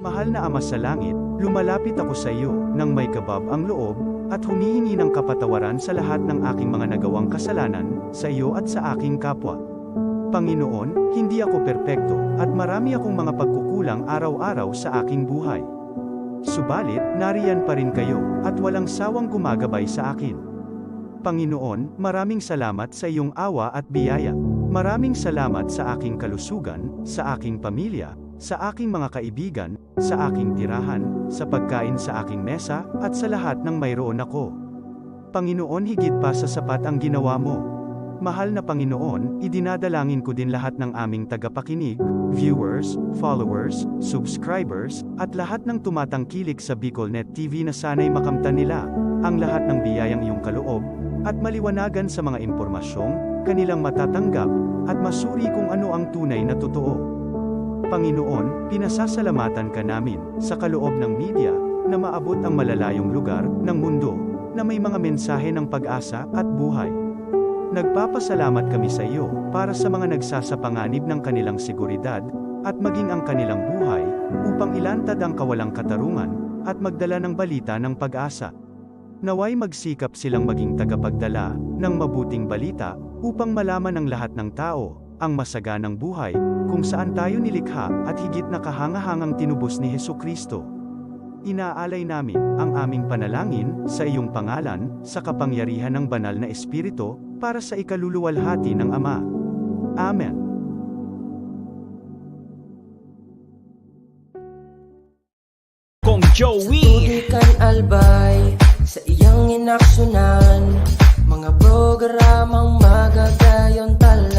Mahal na Ama sa langit, lumalapit ako sa iyo, nang may kabab ang loob, at humihingi ng kapatawaran sa lahat ng aking mga nagawang kasalanan, sa iyo at sa aking kapwa. Panginoon, hindi ako perpekto, at marami akong mga pagkukulang araw-araw sa aking buhay. Subalit, nariyan pa rin kayo, at walang sawang gumagabay sa akin. Panginoon, maraming salamat sa iyong awa at biyaya. Maraming salamat sa aking kalusugan, sa aking pamilya, sa aking mga kaibigan, sa aking tirahan, sa pagkain sa aking mesa, at sa lahat ng mayroon ako. Panginoon, higit pa sa sapat ang ginawa mo. Mahal na Panginoon, idinadalangin ko din lahat ng aming tagapakinig, viewers, followers, subscribers, at lahat ng tumatangkilik sa BicolNet TV na sana'y makamtan nila ang lahat ng biyayang iyong kaloob, at maliwanagan sa mga impormasyong kanilang matatanggap, at masuri kung ano ang tunay na totoo. Panginoon, pinasasalamatan ka namin, sa kaloob ng media, na maabot ang malalayong lugar ng mundo, na may mga mensahe ng pag-asa at buhay. Nagpapasalamat kami sa iyo, para sa mga nagsasapanganib ng kanilang seguridad, at maging ang kanilang buhay, upang ilantad ang kawalang katarungan, at magdala ng balita ng pag-asa. Naway magsikap silang maging tagapagdala ng mabuting balita, upang malaman ng lahat ng tao ang masaganang buhay, kung saan tayo nilikha, at higit na kahangahangang tinubos ni Hesukristo. Inaalay namin ang aming panalangin sa iyong pangalan, sa kapangyarihan ng banal na Espiritu, para sa ikaluluwalhati ng Ama. Amen. Kong Joey Tugikan albay sa iyang inaksyonan, mga programang magagayon talaga.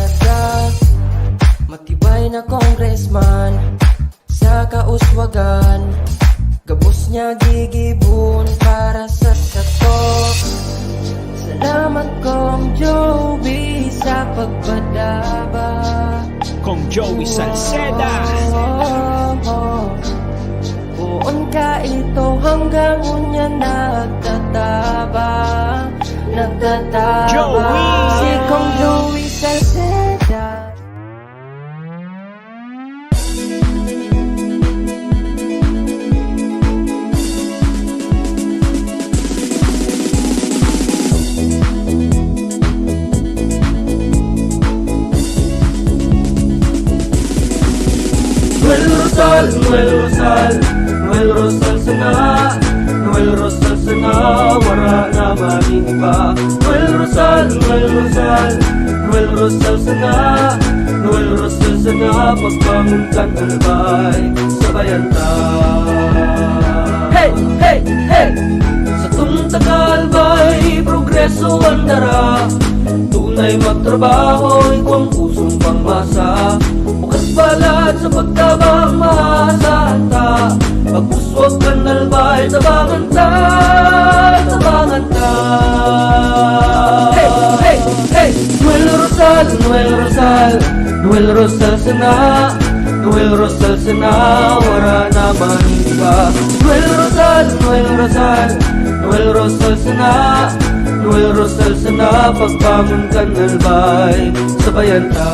Matibay na congressman sa kauswagan, gabos niya gigibon para sa sato. Salamat Kong Joey sa pagpadaba. Kong Joey Salceda. Buon ka ito hanggang unya nagtataba. Joey! Si Kong Joey Salceda. Noel Rosal, Noel Rosal, Noel Rosal sana, Noel Rosal sana, wala na maniba. Noel Rosal, Noel Rosal, Noel Rosal sana, Noel Rosal sana, pagbangon kan albay sa bayanta. Hey, hey, hey! Sa tunta kalbay, progreso ang dara. Tunay magtrabaho, ikaw ang pusong pangmasa. Bukas balad sa pagtabang maasahan ta. Pagpuswag ka nalbay, tabangan ta, tabangan ta. Hey, hey, hey! Noel Rosal, Noel Rosal, Noel Rosal sana, Noel Rosal sana, wala na maniba. Noel Rosal, Noel Rosal, Noel Rosal sana, Noel Rosal sana, pagbangon ka nalbay sa bayanta.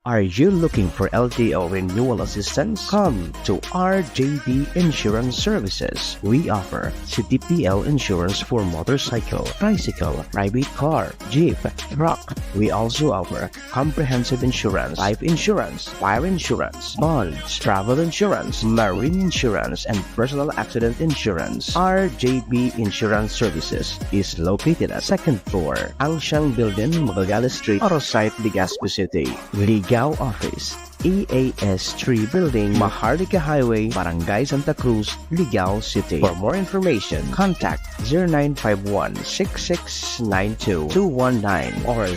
Are you looking for LTO renewal assistance? Come to RJB Insurance Services. We offer CTPL insurance for motorcycle, tricycle, private car, jeep, truck. We also offer comprehensive insurance, life insurance, fire insurance, bonds, travel insurance, marine insurance, and personal accident insurance. RJB Insurance Services is located at 2nd floor, Angshang Building, Magallanes Street, Orosite, Legazpi City. Ligao Office, EAS 3 Building, Maharlika Highway, Barangay Santa Cruz, Ligao City. For more information, contact 0951-6692-219 or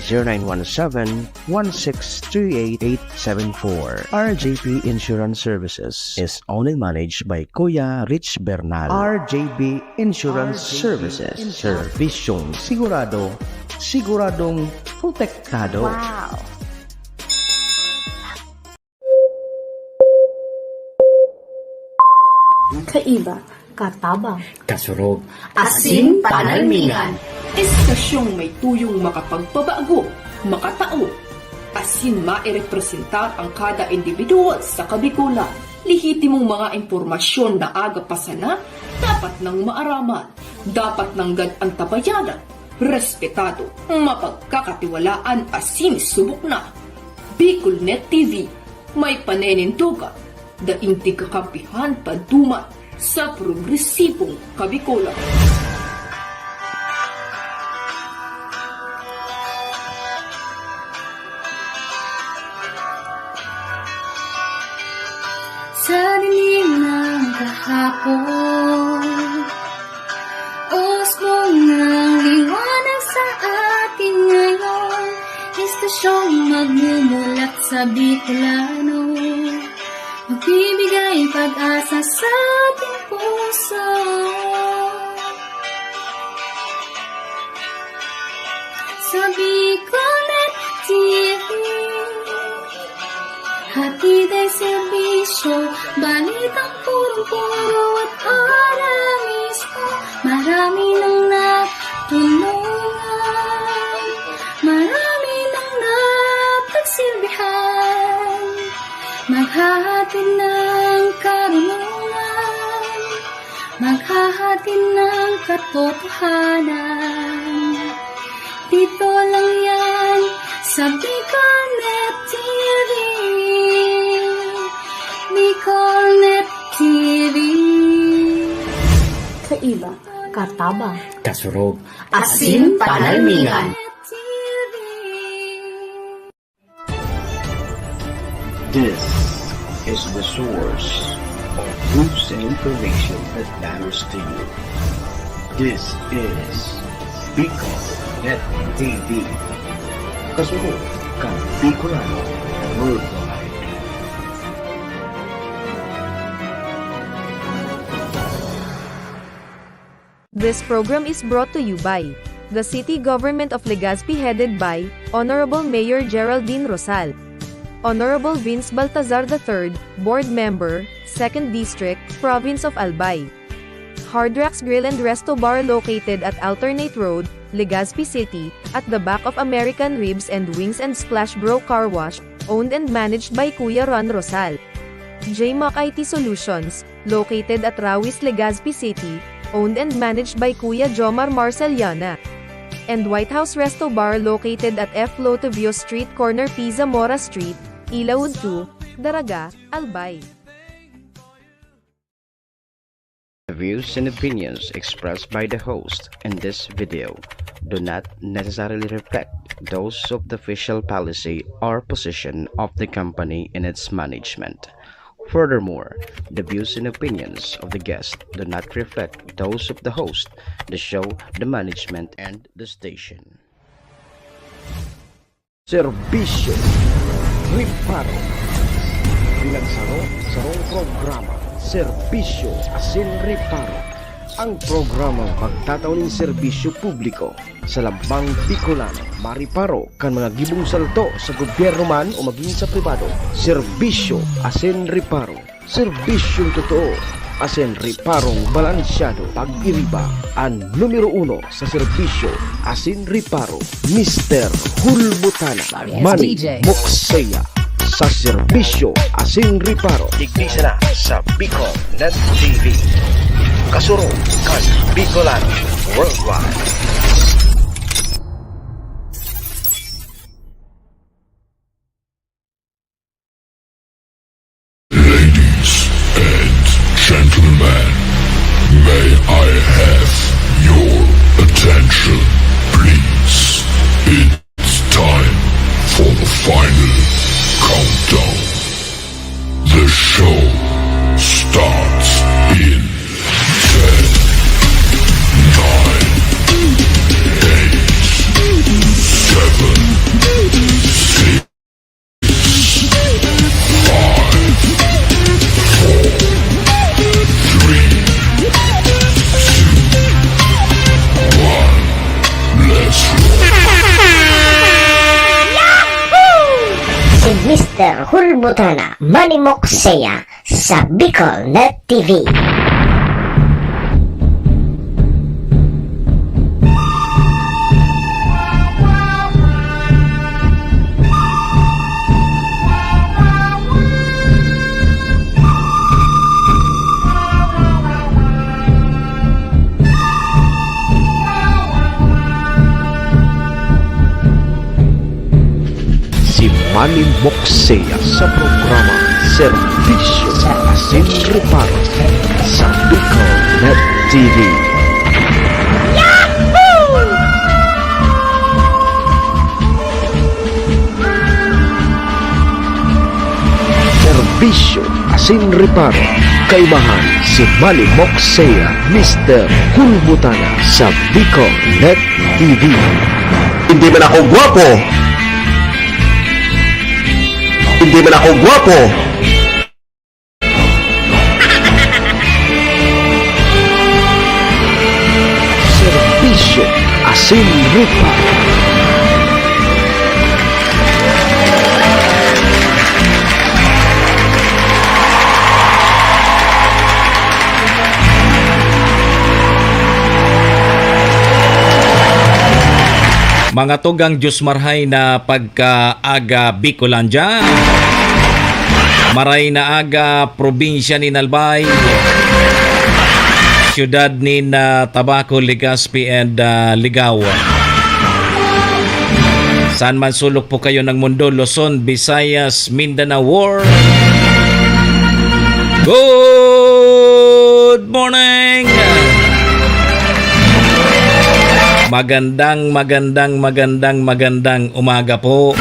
0917-1638874. RJP Insurance Services is owned and managed by Kuya Rich Bernal. RJB Insurance Services. Servisyong sigurado, siguradong protektado. Wow! Kaiba, katabang, kasurog, asin panalmingan. Estasyong may tuyong makapagpabago, makatao, asin mairepresentar ang kada individual sa kabikulan. Lihitimong mga impormasyon na aga pa sana, dapat nang maaraman, dapat nang antabayanan, respetado, mapagkakatiwalaan asin subok na. Bicolnet TV, may panenindugan, daing kakampihan paduman sa progresibong kabikulan. Sa dilim ng kahapon, usbong ng liwanag sa atin ngayon, istasyong magmumulat sa Bicolano, magbibigay pag-asa sa ating puso. Sa Bicolnet TV, hatid ay serbisyo, balitang purong-puro at oras mismo. Marami nang natulungan, marami nang napagsilbihan, maghahatid ng karunungan, maghahatid ng katotohanan. Dito lang yan sa Bicolnet TV. Bicolnet TV. Kaiba, katabang, Kasurog. asin panalmingan. This is the source of news and information that matters to you. This is Bicolnet TV. Kasurog kang Bicolano worldwide. This program is brought to you by the City Government of Legazpi headed by Honorable Mayor Geraldine Rosal, Honorable Vince Baltazar III, Board Member, 2nd District, Province of Albay. Hard Rocks Grill and Resto Bar located at Alternate Road, Legazpi City, at the back of American Ribs and Wings and Splash Bro Car Wash, owned and managed by Kuya Ron Rosal. JMAC IT Solutions, located at Rawis, Legazpi City, owned and managed by Kuya Jomar Marceliana. And White House Resto Bar located at F. Lotavio Street corner P. Zamora Street, Ilaud 2, Daraga, Albay. The views and opinions expressed by the host in this video do not necessarily reflect those of the official policy or position of the company and its management. Furthermore, the views and opinions of the guest do not reflect those of the host, the show, the management, and the station. Serbisyo Riparo Pinagsaro-sarong programa Serbisyo Asin Riparo, ang programang pagtatauning serbisyo publiko sa lambang Bicolano, mariparo kan mga gibong salto sa gobyerno man o maging sa pribado. Serbisyo Asin Riparo, serbisyong totoo, asin riparong balansyado. Pag-iriba ang numero 1 sa serbisyo Asin Riparo, Mr. Hulbutana Manny Moxeya sa serbisyo Asin Riparo. Ignisa na sa Bicolnet TV. Kasurong kan Bicolano worldwide. Ladies and gentlemen, may I have your attention, please? It's time for the final countdown. The show starts in 10, 9, 8, 7, 6, 5, 4, 3, 2, 1. Let's roll. Si Mr. Hulbutana Manny Moxeya sa Bicolnet TV. Manny Moxea sa programa Serbisyo Asin Reparo sa Bicol Net TV. Serbisyo Asin Reparo, kaibahan si Manny Moxea, Mr. Hulbutana sa Bicol Net TV. Hindi man ako gwapo. Hindi man ako gwapo. Serbisyo Asin Reparo. Mga tugang Diyos marhay na pagkaaga Bicolandia, maray na aga probinsya ni Nalbay, siyudad ni Tabaco, Legazpi and Ligaw. Saan man sulok po kayo ng mundo, Luzon, Visayas, Mindanao War. Good morning! Magandang umaga po.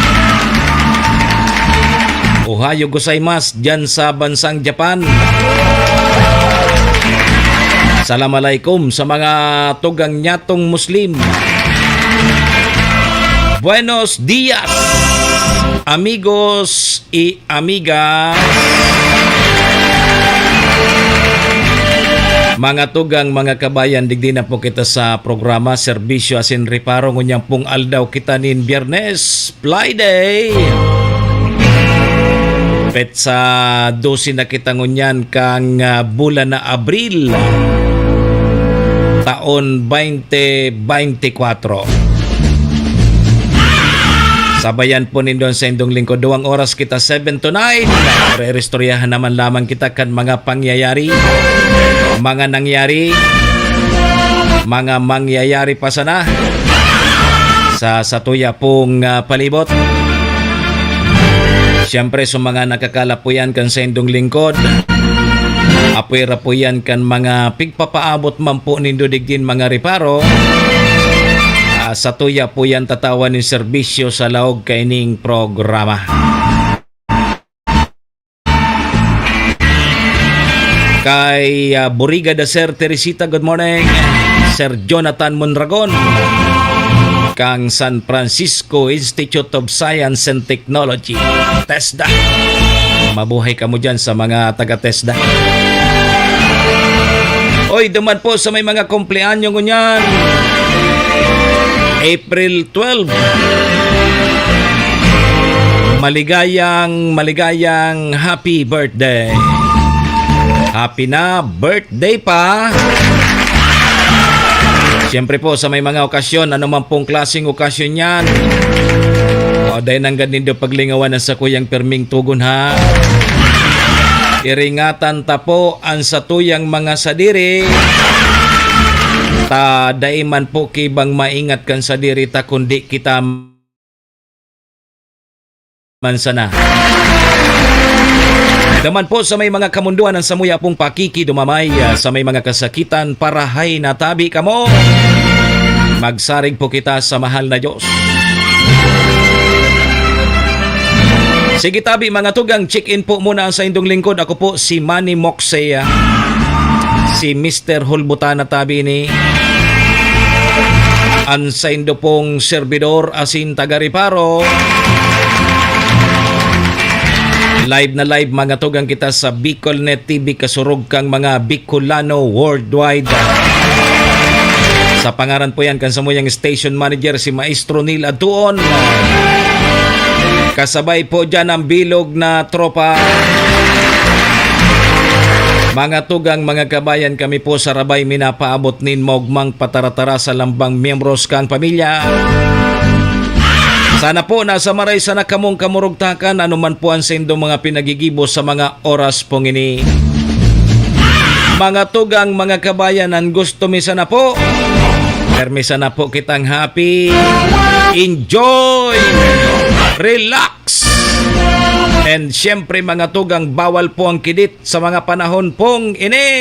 Ohayo gozaimasu dyan sa bansang Japan. Assalamualaikum sa mga tugang nyatong Muslim. Buenos dias, amigos y amigas. Mga tugang, mga kabayan, digdi na po kita sa programa Serbisyo Asin Reparo. Ngunyang pong aldaw kita nin Biyernes, Friday. Pet sa 12 na kita ngunyan kang bulan na Abril, taon 2024. Sabayan po nindon sa indong lingkod, 2 oras kita 7 to 9. Re-restoryahan naman lamang kita kan mga pangyayari, mga nangyari, mga mangyayari pa sana sa satuya pong palibot. Siyempre sa mga nakakalapuyan kan sa indong lingkod, apoy rapuyan kan mga pigpapaabot man po nindo digdin mga reparo. Sa tuya po yan tatawan ng serbisyo sa laog kaining programa. Kay Buriga da Sir Teresita, good morning. Sir Jonathan Mondragon, kang San Francisco Institute of Science and Technology, TESDA. Mabuhay ka mo dyan sa mga taga-TESDA. Oy, duman po sa may mga kumpleanyo ngunyan. April 12. Maligayang happy birthday. Happy na birthday pa. Siyempre po sa may mga okasyon, ano man pong klaseng okasyon yan. O dahil nanggan din do paglingawan ng sa kuyang perming tugon ha. Iringatan ta po ang satuyang mga sadiri. Ta daiman po kibang maingat kan sa diri ta kundi kita mansana. Daman po sa may mga kamunduan ng samuya pong pakiki dumamay sa may mga kasakitan para hay natabi kamo. Magsarig po kita sa mahal na Diyos. Sige tabi mga tugang, check-in po muna sa indong lingkod. Ako po si Manny Moxea, si Mr. Hulbutana tabi ni ang sa indo pong servidor asin taga-reparo. Live na live mga tugang kita sa Bicol Net TV, kasurog kang mga Bicolano worldwide. Sa pangaran po yan kan sa muyang station manager si Maestro Neil Aduon. Kasabay po dyan ang bilog na tropa. Mga tugang, mga kabayan, kami po sa Rabay minapaabot nin mogmang pataratara sa lambang miyembros kang pamilya. Sana po nasa maray sana kamong kamurugtakan anuman po ang sendo mga pinagigibo sa mga oras pong ini. Mga tugang, mga kabayan, ang gusto mi sana po. Permisa na po kitang happy. Enjoy! Relax! And syempre mga tugang, bawal po ang kidit sa mga panahon pong ini.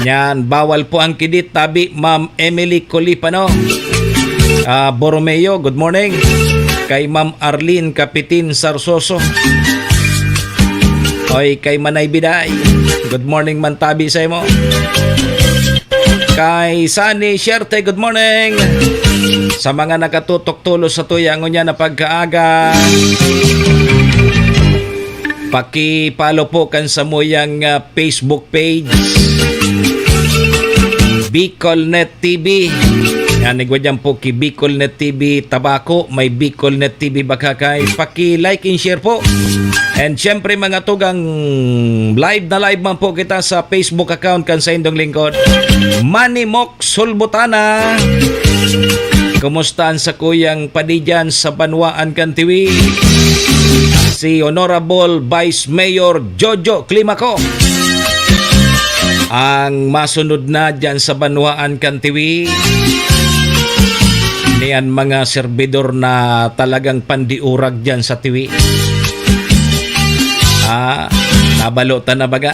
Yan, bawal po ang kidit. Tabi, Ma'am Emily Colipano. Borromeo, good morning. Kay Ma'am Arlene Kapitin Sarsoso. Oy, kay Manay Biday, good morning man tabi sa imo. Kay Sunny Sherte, good morning. Sa mga nakatutok tulos sa tuyangon niya na pagkaaga, paki-follow po kan sa muyang Facebook page Bicolnet TV. Yan, nagwadyan po ki Bicolnet TV Tabako, may Bicolnet TV Bakakay. Paki-like and share po. And syempre mga tugang, live na live man po kita sa Facebook account kan sa indong lingkod. Manimok Sulbutana. Kumustahan sa kuyang Padidyan sa Banwaan kan TV? Si Honorable Vice Mayor Jojo Climaco. Ang masunod na dyan sa Banwaan kan TV. Niyan mga servidor na talagang pandiurag dyan sa TV. Nabalutan na baga,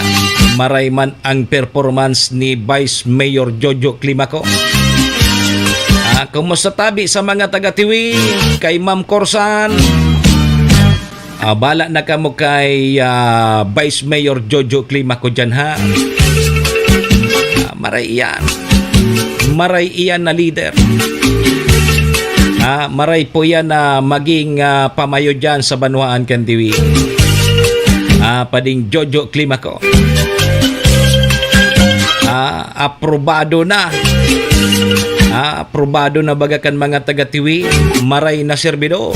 maray man ang performance ni Vice Mayor Jojo Climaco. Kumusta tabi sa mga taga-tiwi, kay Ma'am Corsan. Bala na kamo kay Vice Mayor Jojo Climaco dyan ha. Maray iyan na leader. Maray po yan na maging pamayo dyan sa Banwaan kan TV. Pading Jojo Climaco. Aprobado na. Aprobado na bagakan mga taga-tiwi. Maray na serbido.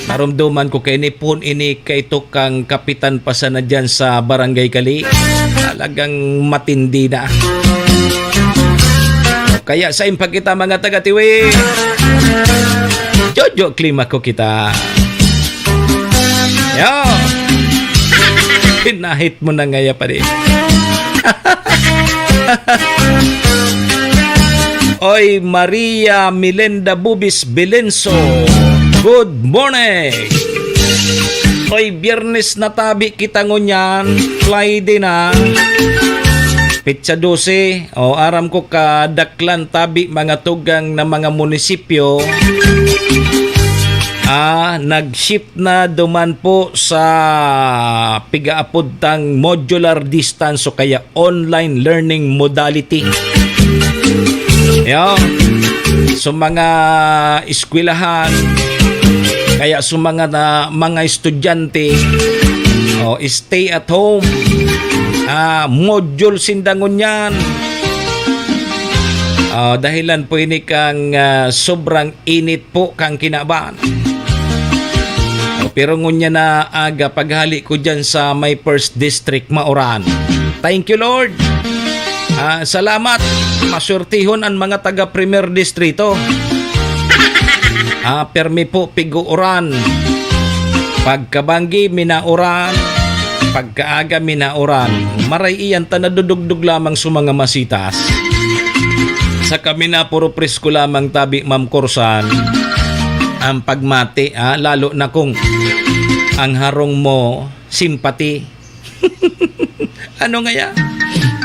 Narumduman ko kay nipon ini kay tukang kapitan pa sana dyan sa Barangay Kali. Talagang matindi na. Kaya sa impag kita mga taga-tiwi, Jojo Climaco kita. Yo! Pinahit mo na ngaya pa rin. Oy, Maria Milenda Bubis Belenso, good morning. Oy, Biyernes na tabi kita ngunyan, Friday na. Pitsa 12, aram ko ka daklan tabi mga tugang na mga munisipyo. Nag-shift na duman po sa pigaapod tang modular distance o kaya online learning modality. Yo, so mga eskwelahan, kaya so mga estudyante, stay at home, module sindangon yan. Dahilan po ini kang sobrang init po kang kinaban. Pero ngunya na aga paghali ko dyan sa my first district Mauran. Thank you Lord. Salamat. Masurtihon ang mga taga Premier Distrito. Permi po piguuran. Pagkabanggi minauran. Pagkaaga minauran. Maray iyan tanadudugdug lamang sa mga masitas. Sa kami na puro presko lamang tabi Ma'am Corsan. Ang pagmati, lalo na kung ang harong mo simpati. Ano ngaya?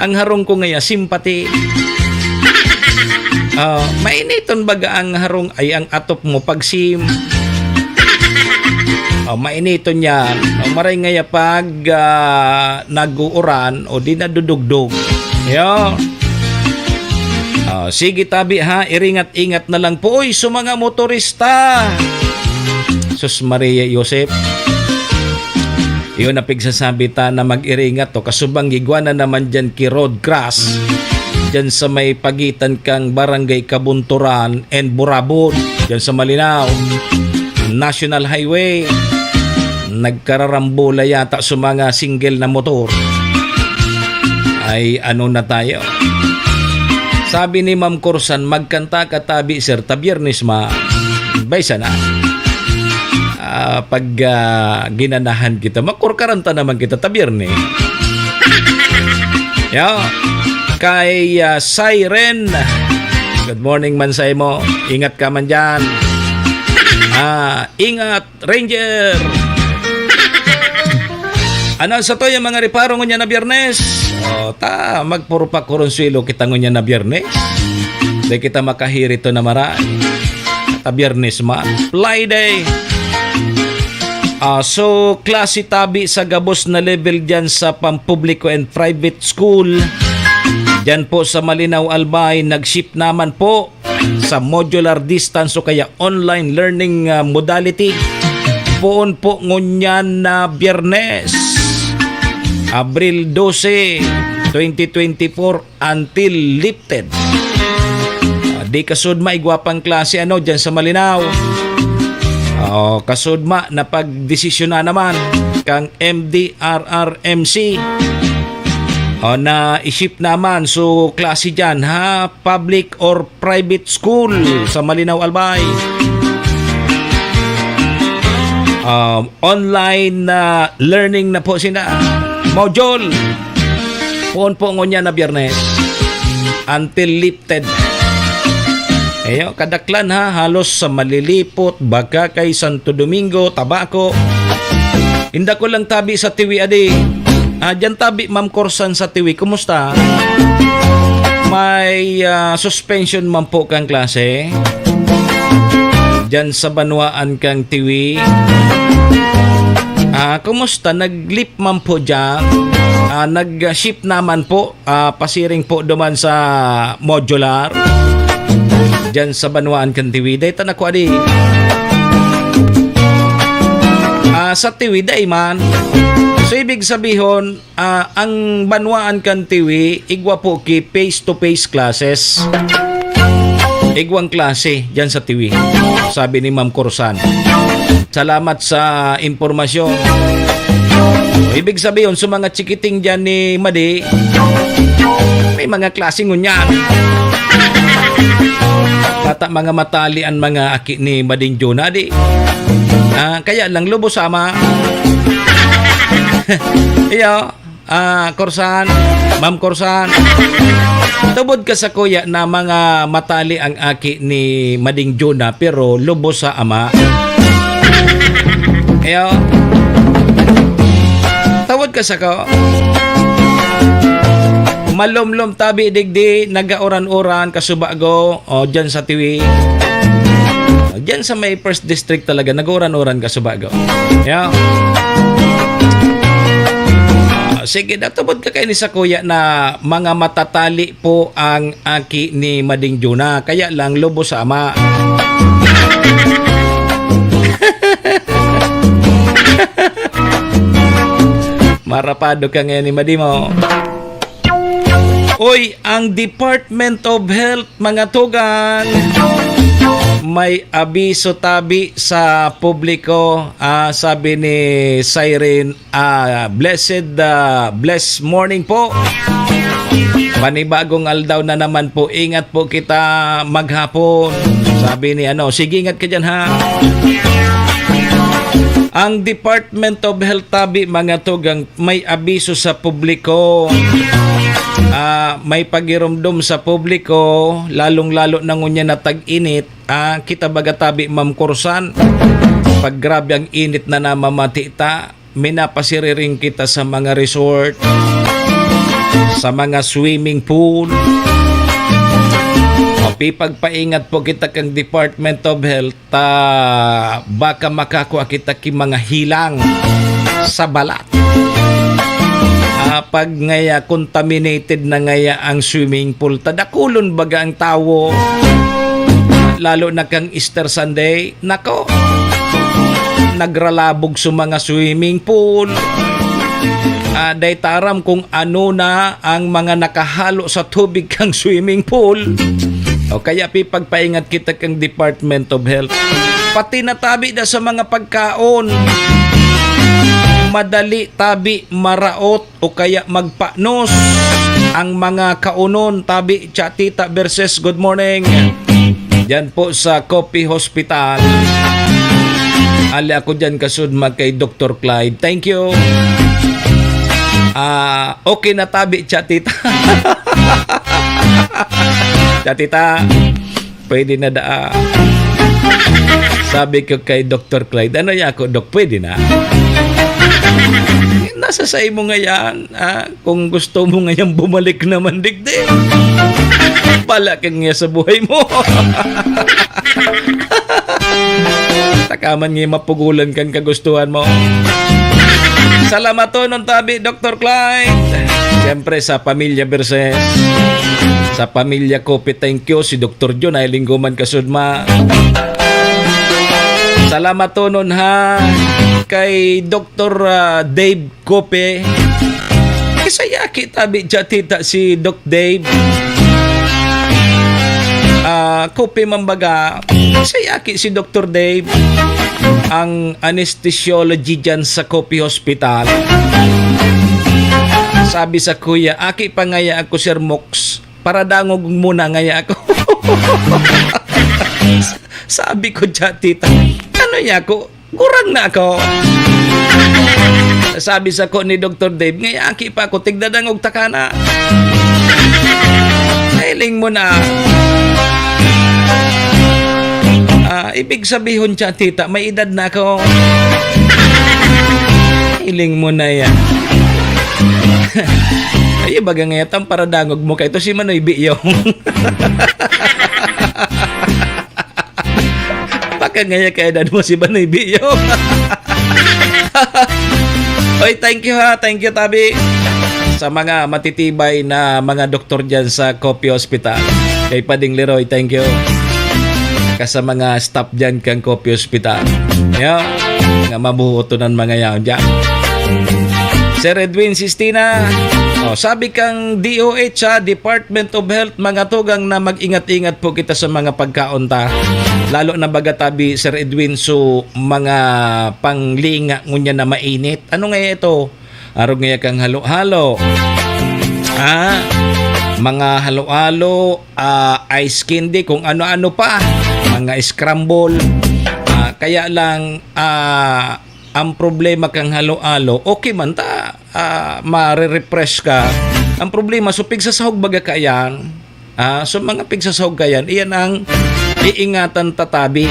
Ang harong ko ngaya simpati. Mainiton baga ang harong ay ang atop mo pagsim. Mainiton yan. Maray ngaya pag nag-uuran o di nadudugdog. Yo. Sige tabi ha, iringat-ingat na lang po. Uy, so mga motorista. Sus Maria Josep. Yun na pigsasabi ta na mag-iringat to. Kasubang gigwa na naman dyan ki road cross. Dyan sa may pagitan kang Barangay Kabunturan and Burabon. Dyan sa Malinaw. National Highway. Nagkararambola yata sa mga single na motor. Ay ano na tayo. Sabi ni Ma'am Corsan, magkanta ka tabi sir, tabiyernes ma. Baysa na. Pag ginanahan kita, makurkaranta naman kita tabiyernes. Yo, kay Siren. Good morning man sa imo. Ingat ka man dyan. Ingat, Ranger. Ano sa to yung mga reparo ngunya na Biyernes? Magpuro pa kuronswilo kita ngunya na Biyernes. Di kita makahiri to na maray. Ta Biyernes man. Friday. So, klase tabi sa gabos na level dyan sa pampubliko and private school. Dyan po sa Malinaw Albay, nag-ship naman po sa modular distance o kaya online learning modality. Poon po ngunyan na Biyernes, Abril 12, 2024 until lifted. Di kasud maigwapang klase dyan sa Malinaw. Kasud na pagdesisyon na naman kang MDRRMC na iship naman so klase dyan public or private school sa Malinaw Albay. Online learning na po sila module poon po ngunya na Biyernes until lifted. Kadaklan halos sa Malilipot, Bagakay, Santo Domingo, Tabaco. Inda ko lang tabi sa Tiwi adi. Diyan tabi Ma'am Corsan sa Tiwi. Kumusta? May suspension man po kang klase. Diyan sa Banwaan kang Tiwi. Kumusta? Nag-lip man po dyan. Nag-ship naman po. Pasiring po duman sa modular. Diyan sa Banwaan kang Tiwi. Day tanak ko adi. Sa Tiwi day man. So ibig sabihin, ang Banwaan kang Tiwi, igwa po ki face-to-face classes. Igwang klase diyan sa Tiwi. Sabi ni Ma'am Corsan. Salamat sa impormasyon. So, ibig sabihin, sa mga chikiting diyan ni Madi, may mga klase ngunyan. Kata mga matalian mga aki ni Mading Juna di. Kaya lang lubo sama. Iyo, Corsan, Ma'am Corsan. Tubod ka sa kuya na mga matali ang aki ni Mading Juna pero lubo sa ama. Iyo. Tawad ka sa ko. Malumlum tabi digdi nagaoran-oran kasubago dyan sa Tiwi. Dyan sa may first district talaga nagaoran-oran kasubago. Yeah. Sige, natubod ka kayo ni sa kuya na mga matatali po ang aki ni Mading Juna. Kaya lang lubo sa ama. Marapado ka ngayon ni Madimo. Oy, ang Department of Health, mga tugang, may abiso tabi sa publiko. Sabi ni Siren, blessed morning po. Panibagong aldaw na naman po. Ingat po kita maghapon. Sabi ni sige ingat ka dyan ha. Ang Department of Health tabi, mga tugang, may abiso sa publiko. May pagirumdum sa publiko, lalong-lalo na ngunya na tag-init. Kita baga tabi Ma'am Corsan, pag grabe ang init na namamati ta, minapasiriring kita sa mga resort, sa mga swimming pool. Pagpaingat po kita kang Department of Health, baka makakuha kita ki mga hilang sa balat. Pag ngaya contaminated na ngaya ang swimming pool, tadakulon baga ang tawo, lalo na kang Easter Sunday, nako, nagralabog sa mga swimming pool. Daytaram kung ano na ang mga nakahalo sa tubig kang swimming pool. Kaya pagpaingat kita kang Department of Health. Pati na tabi na sa mga pagkaon. Madali tabi maraot o kaya magpanos ang mga kaunon. Tabi Chatita versus good morning. Diyan po sa Coffee Hospital. Ali ako dyan kasud kay Dr. Clyde. Thank you. Okay na tabi, chatita. Chatita, pwede na da. Sabi ko kay Dr. Clyde, ano ya ako, Dok, pwede na? Nasa sa mo nga yan. Kung gusto mo nga yan bumalik naman digdi. Pala kang nga sa buhay mo. Takaman nga mapugulan kang kagustuhan mo. Salamat to nung tabi, Dr. Clyde. Siyempre sa Pamilya Verses. Sa Pamilya Kopi, thank you. Si Dr. John ay lingguman kasudma. Salamat to nun ha kay Dr. Dave Kope. Kisayaki tabi chatita si Doc Dave. Kope mambaga. Kisayaki si Dr. Dave. Ang anesthesiology dyan sa Kope Hospital. Sabi sa kuya, aki pa ngaya ako Sir Mox. Para dangog muna ngaya ako. Sabi ko chatita. Ano niya ako? Kurang na ako. Sabi sa ko ni Dr. Dave, ngaya aki pa ako, tigdadang og takana. Nailing mo na. Ibig sabihin siya, tita, may edad na ako. Nailing mo na yan. Ay, baga ngayatang para dangog mo kayo. Ito si Manoy Biyong. Baka ngaya kaya edad mo si Manoy Biyong. Oy, thank you ha. Thank you, Tabi. Sa mga matitibay na mga doktor dyan sa Kopi Hospital. Kay Pading Leroy, thank you. Sa mga staff dyan kang Kopi Hospital. Yo, nga mabuhuto ng mga yaon dyan. Sir Edwin Sistina, sabi kang DOH ha, Department of Health, mga tugang na mag-ingat-ingat po kita sa mga pagkaunta. Lalo na baga tabi, Sir Edwin, so mga panglinga ngunya na mainit. Ano nga ito? Arog nga kang halo-halo. Mga halo-halo, ice candy, kung ano-ano pa. Mga scramble. Kaya lang, ang problema kang halo-halo, okay man ta, ma-refresh ka. Ang problema, so pigsasahog baga kayan, so mga pigsasahog kayan, iyan ang iingatan tatabi.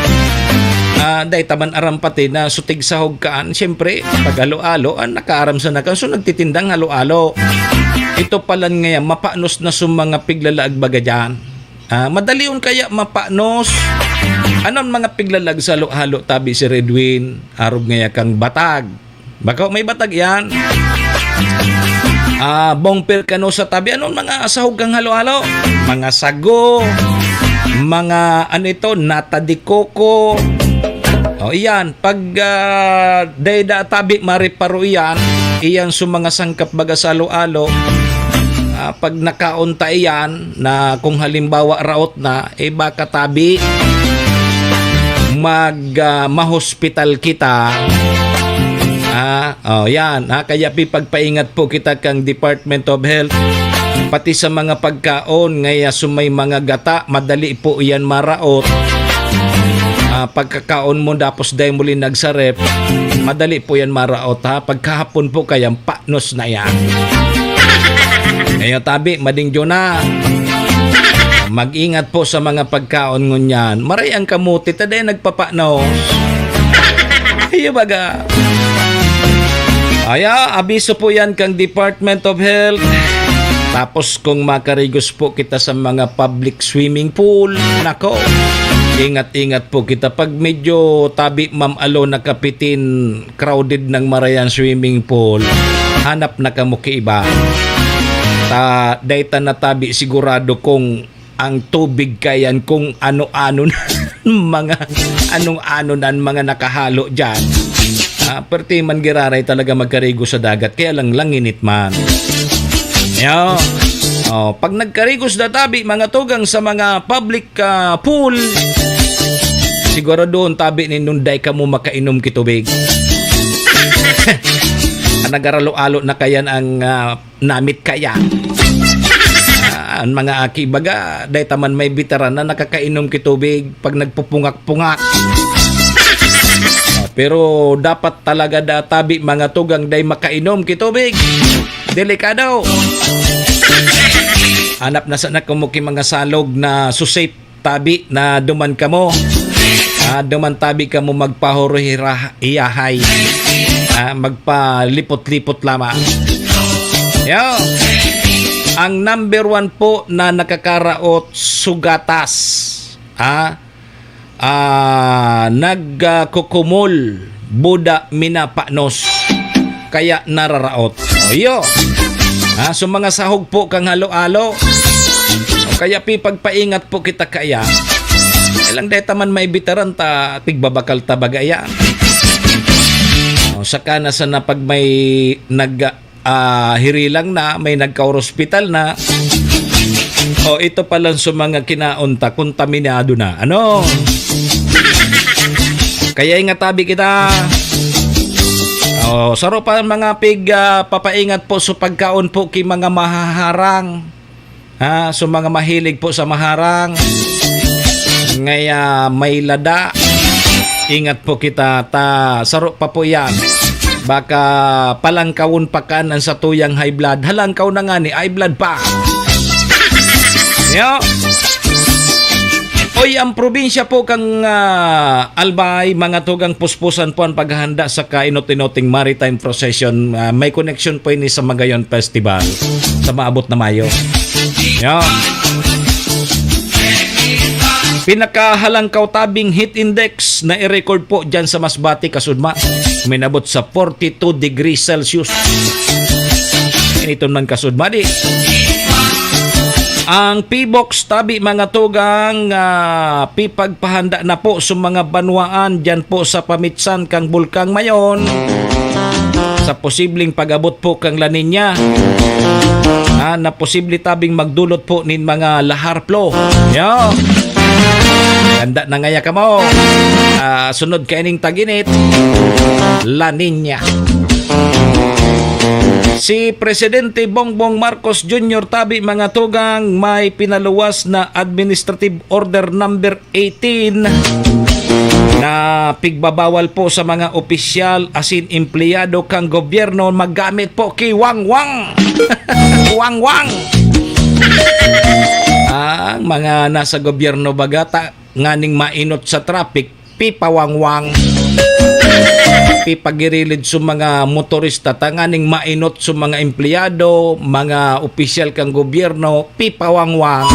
Dahil taman aram pati na sutig sahog kaan, siyempre, pag halo-halo, nakaaram sa nakan, so nagtitindang halo-halo. Ito pala ngayon, mapanos na sa mga piglalaag baga dyan. Madalion kaya mapanos. Anon mga piglalag sa halo-halo tabi si Redwin? Arog ngaya kang batag. Baka may batag yan. Bongpil kano sa tabi. Anon mga sahog kang halo-halo? Mga sago. Mga ano ito, nata de coco. Iyan. Pag dayda tabi mariparo iyan. Iyan sa mga sangkap baga sa halo-halo. Pag nakaunta iyan na kung halimbawa raot na, baka tabi ma-hospital kita. Yan. Kaya pagpaingat po kita kang Department of Health. Pati sa mga pagkaon, ngaya sumay mga gata, madali po iyan maraot. Pagkakaon mo, tapos dahil muli nagsarep, madali po yan maraot ha. Pagkahapon po kayang panos na yan. Ngayon tabi, mading na. Mag-ingat po sa mga pagkaon ngunyan. Maray ang kamuti, taday nagpapanos. Iyo baga. Abiso po yan kang Department of Health. Tapos kung makarigos po kita sa mga public swimming pool, nako, ingat-ingat po kita. Pag medyo tabi ma'am alo nakapitin, crowded ng marayan swimming pool, hanap na kamuki iba. Dayta na tabi sigurado kung ang tubig kayan kung ano-ano mga anong-ano na mga nakahalo dyan. Perti man giraray talaga magkarigo sa dagat, kaya lang langinit man. Pag nagkarigos na tabi mga tugang sa mga public pool, siguro doon tabi ninunday ka mo makainom kitubig. Nagaralo-alo na kayan ang namit kaya. Ang mga aki baga, dahil taman may bitaran na nakakainom kitubig pag nagpupungak-pungak. Pero dapat talaga databi mga tugang dahil makainom kitubig. Delikado. Hanap na sana kumuki mga salog na susip tabi na duman ka mo. Duman tabi ka mo magpahurihirahay. Magpalipot-lipot lamang. Yo. Ang number 1 po na nakakaraot sugatas. Nagkukumol buda minapanos kaya nararaot. Yo. So mga sahog po kang halo-halo. Kaya pagpaingat po kita kaya. Ilang deta man may bitaran ta tigbabakal ta bagaya. Saka na sana pag may hirilang na, may nagka-hospital na. Ito pala sa mga kinaunta, kontaminado na. Ano? Kaya ingatabi kita. Saro pa mga papaingat po sa pagkaon po ki mga mahaharang. So mga mahilig po sa maharang. Ngaya may lada. Ingat po kita saro pa po yan. Baka palangkawon pa kan ang sa tuyang high blood. Halangkaw na nga ni high blood pa. Yo. Oy, ang probinsya po kang Albay, mga tugang puspusan po ang paghahanda sa kainot-inoting maritime procession. May connection po ini sa Magayon Festival sa maabot na Mayo. Yo. Pinakahalangkaw tabing heat index na i-record po dyan sa Masbate, Kasudma. Minabot sa 42 degrees Celsius. Ito man Kasudma di. Ang P-Box tabi mga tugang pipagpahanda na po sa mga banwaan dyan po sa pamitsan kang Bulkang Mayon. Sa posibleng pag-abot po kang La Nina. Na posible tabing magdulot po nin mga lahar flow. Yo. Ganda na ngaya ka mo. Sunod kaining taginit. La Nina. Si Presidente Bongbong Marcos Jr. tabi mga tugang may pinaluwas na Administrative Order number 18 na pigbabawal po sa mga opisyal asin empleyado kang gobyerno maggamit po kay wangwang. Wangwang. Ang mga nasa gobyerno bagata nganing mainot sa traffic pipawangwang. Pipagirilid sa mga motorista tanganing mainot sa mga empleyado, mga opisyal kang gobyerno pipawangwang.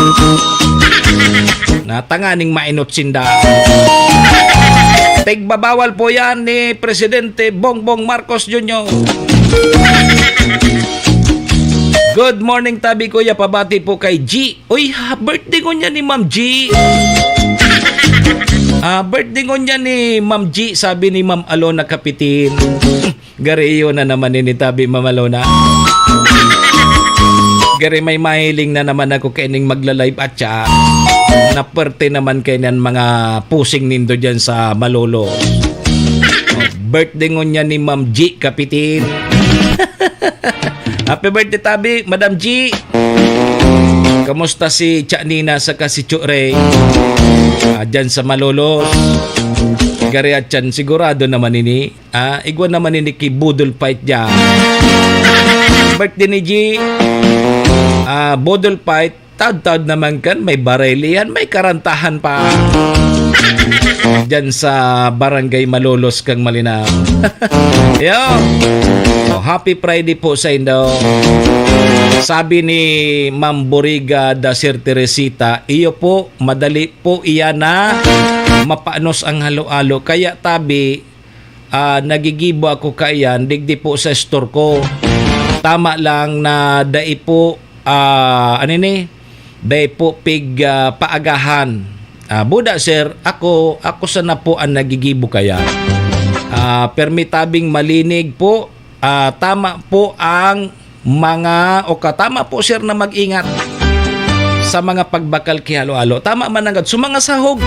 Na tanganing mainot sinda. Tigbabawal po yan ni Presidente Bongbong Marcos Jr. Good morning tabi kuya, pabati po kay G. Uy, birthday ko niya ni Ma'am G. Birthday ko niya ni Ma'am G, sabi ni Ma'am Alona Kapitin. Gariyo na naman ni tabi Ma'am Alona. Gari may mahiling na naman ako kaining magla-live at siya. Naperte naman kainan mga pusing nindo dyan sa Malolo. Birthday ko niya ni Ma'am G Kapitin. Happy birthday tabi, Madam G. Kamusta si Cha Nina saka si Churay? Dyan sa Malolos. Gari at yan, sigurado naman ini. Igwan naman ini ki Budol Fight dyan. Birthday ni G. Budol Fight, tad-tad naman kan. May barelian, may karantahan pa. Dyan sa Barangay Malolos kang Malinaw. Yo. Happy Friday po sa indo. Sabi ni Ma'am Boriga da Sir Teresita, iyo po, madali po iya na mapaanos ang halo-halo. Kaya tabi, nagigibo ako kayan, digdi po sa store ko. Tama lang na dai po, dai po pig paagahan. Buda sir, ako sana po ang nagigibo kaya. Permitabing malinig po, tama po ang mga tama po sir na mag-ingat sa mga pagbakal ki halo-halo. Tama man agad so mga sahog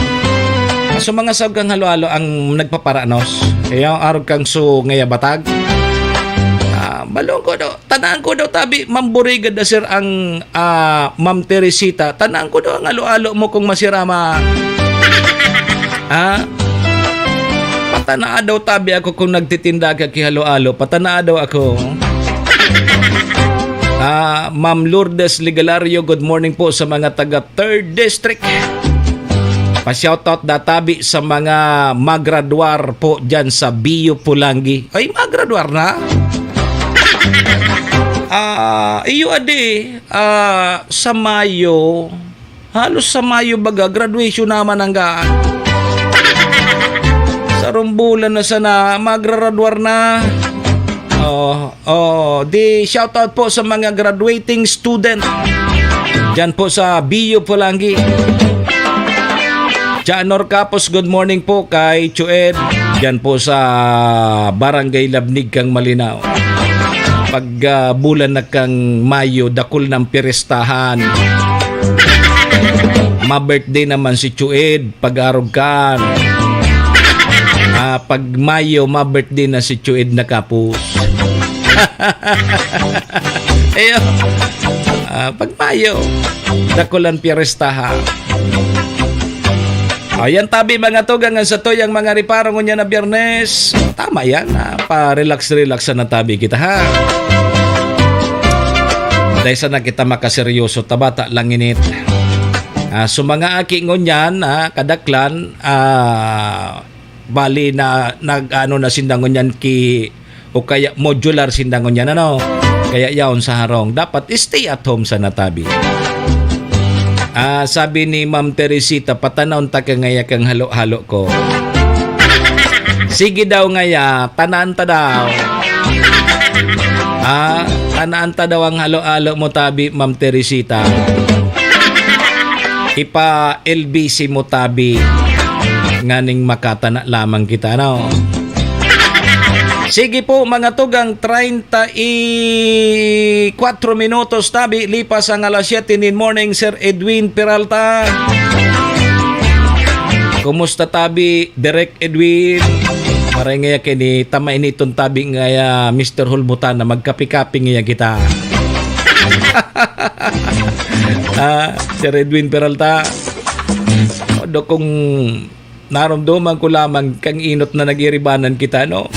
kang halo-halo ang nagpaparanos. Yung arog kang so ngaya batag. Balong ko daw, tanaan ko daw tabi Ma'am Boriga da sir ang Ma'am Teresita. Tanaan ko daw ang halo-halo mo kung masirama. Patanaa daw tabi ako kung nagtitinda ka ki halo-halo. Patanaa daw ako. Ma'am Lourdes Ligalario, good morning po sa mga taga 3rd District. Pa-shoutout databi sa mga magraduar po dyan sa BU Pulangi. Ay, magraduar na? Iyo adi, sa Mayo, halos sa Mayo baga, graduation naman ang gaan. Sa rumbulan na sana, magraduar na. Di shoutout po sa mga graduating student dyan po sa BU Pulangi. Janor Capos, good morning po kay Chued dyan po sa Barangay Labnig kang Malinaw. Pag bulan na kang Mayo, dakol ng pirestahan. Ma-birthday naman si Chued, pag-arog kan. Pag Mayo, ma-birthday na si Chued na Capos. Ayo. Pag Mayo, dakulan pirestahan. Ayan tabi mga tugang sa toyang mga riparong niya na Biyernes. Tama yan, pa-relax-relax na tabi kita ha. Dahil sana kita makaseryoso, tabata lang init. So mga aki ngunyan, kadaklan, bali na nag-ano na sindangon yan o kaya modular sindangon yan, ano? Kaya yaon sa harong, dapat stay at home sa natabi. Sabi ni Ma'am Teresita, patanaon ta ka ngaya kang halo-halo ko. Sige daw ngaya, tanaan ta daw. Tanaan ta daw ang halo-halo mo tabi, Ma'am Teresita. Ipa LBC mo tabi. Nganing makatana lamang kita, no? Sige po mga tugang, 34 minutos tabi, lipas ang alas 7 in morning, Sir Edwin Peralta. Kumusta tabi, Direk Edwin? Marangaya kini, tama initong tabi ngaya Mr. Hulbutan na magkapi-kapi ngaya kita. Sir Edwin Peralta, odo kung naramdaman ko lamang kang inot na nag-iribanan kita, no?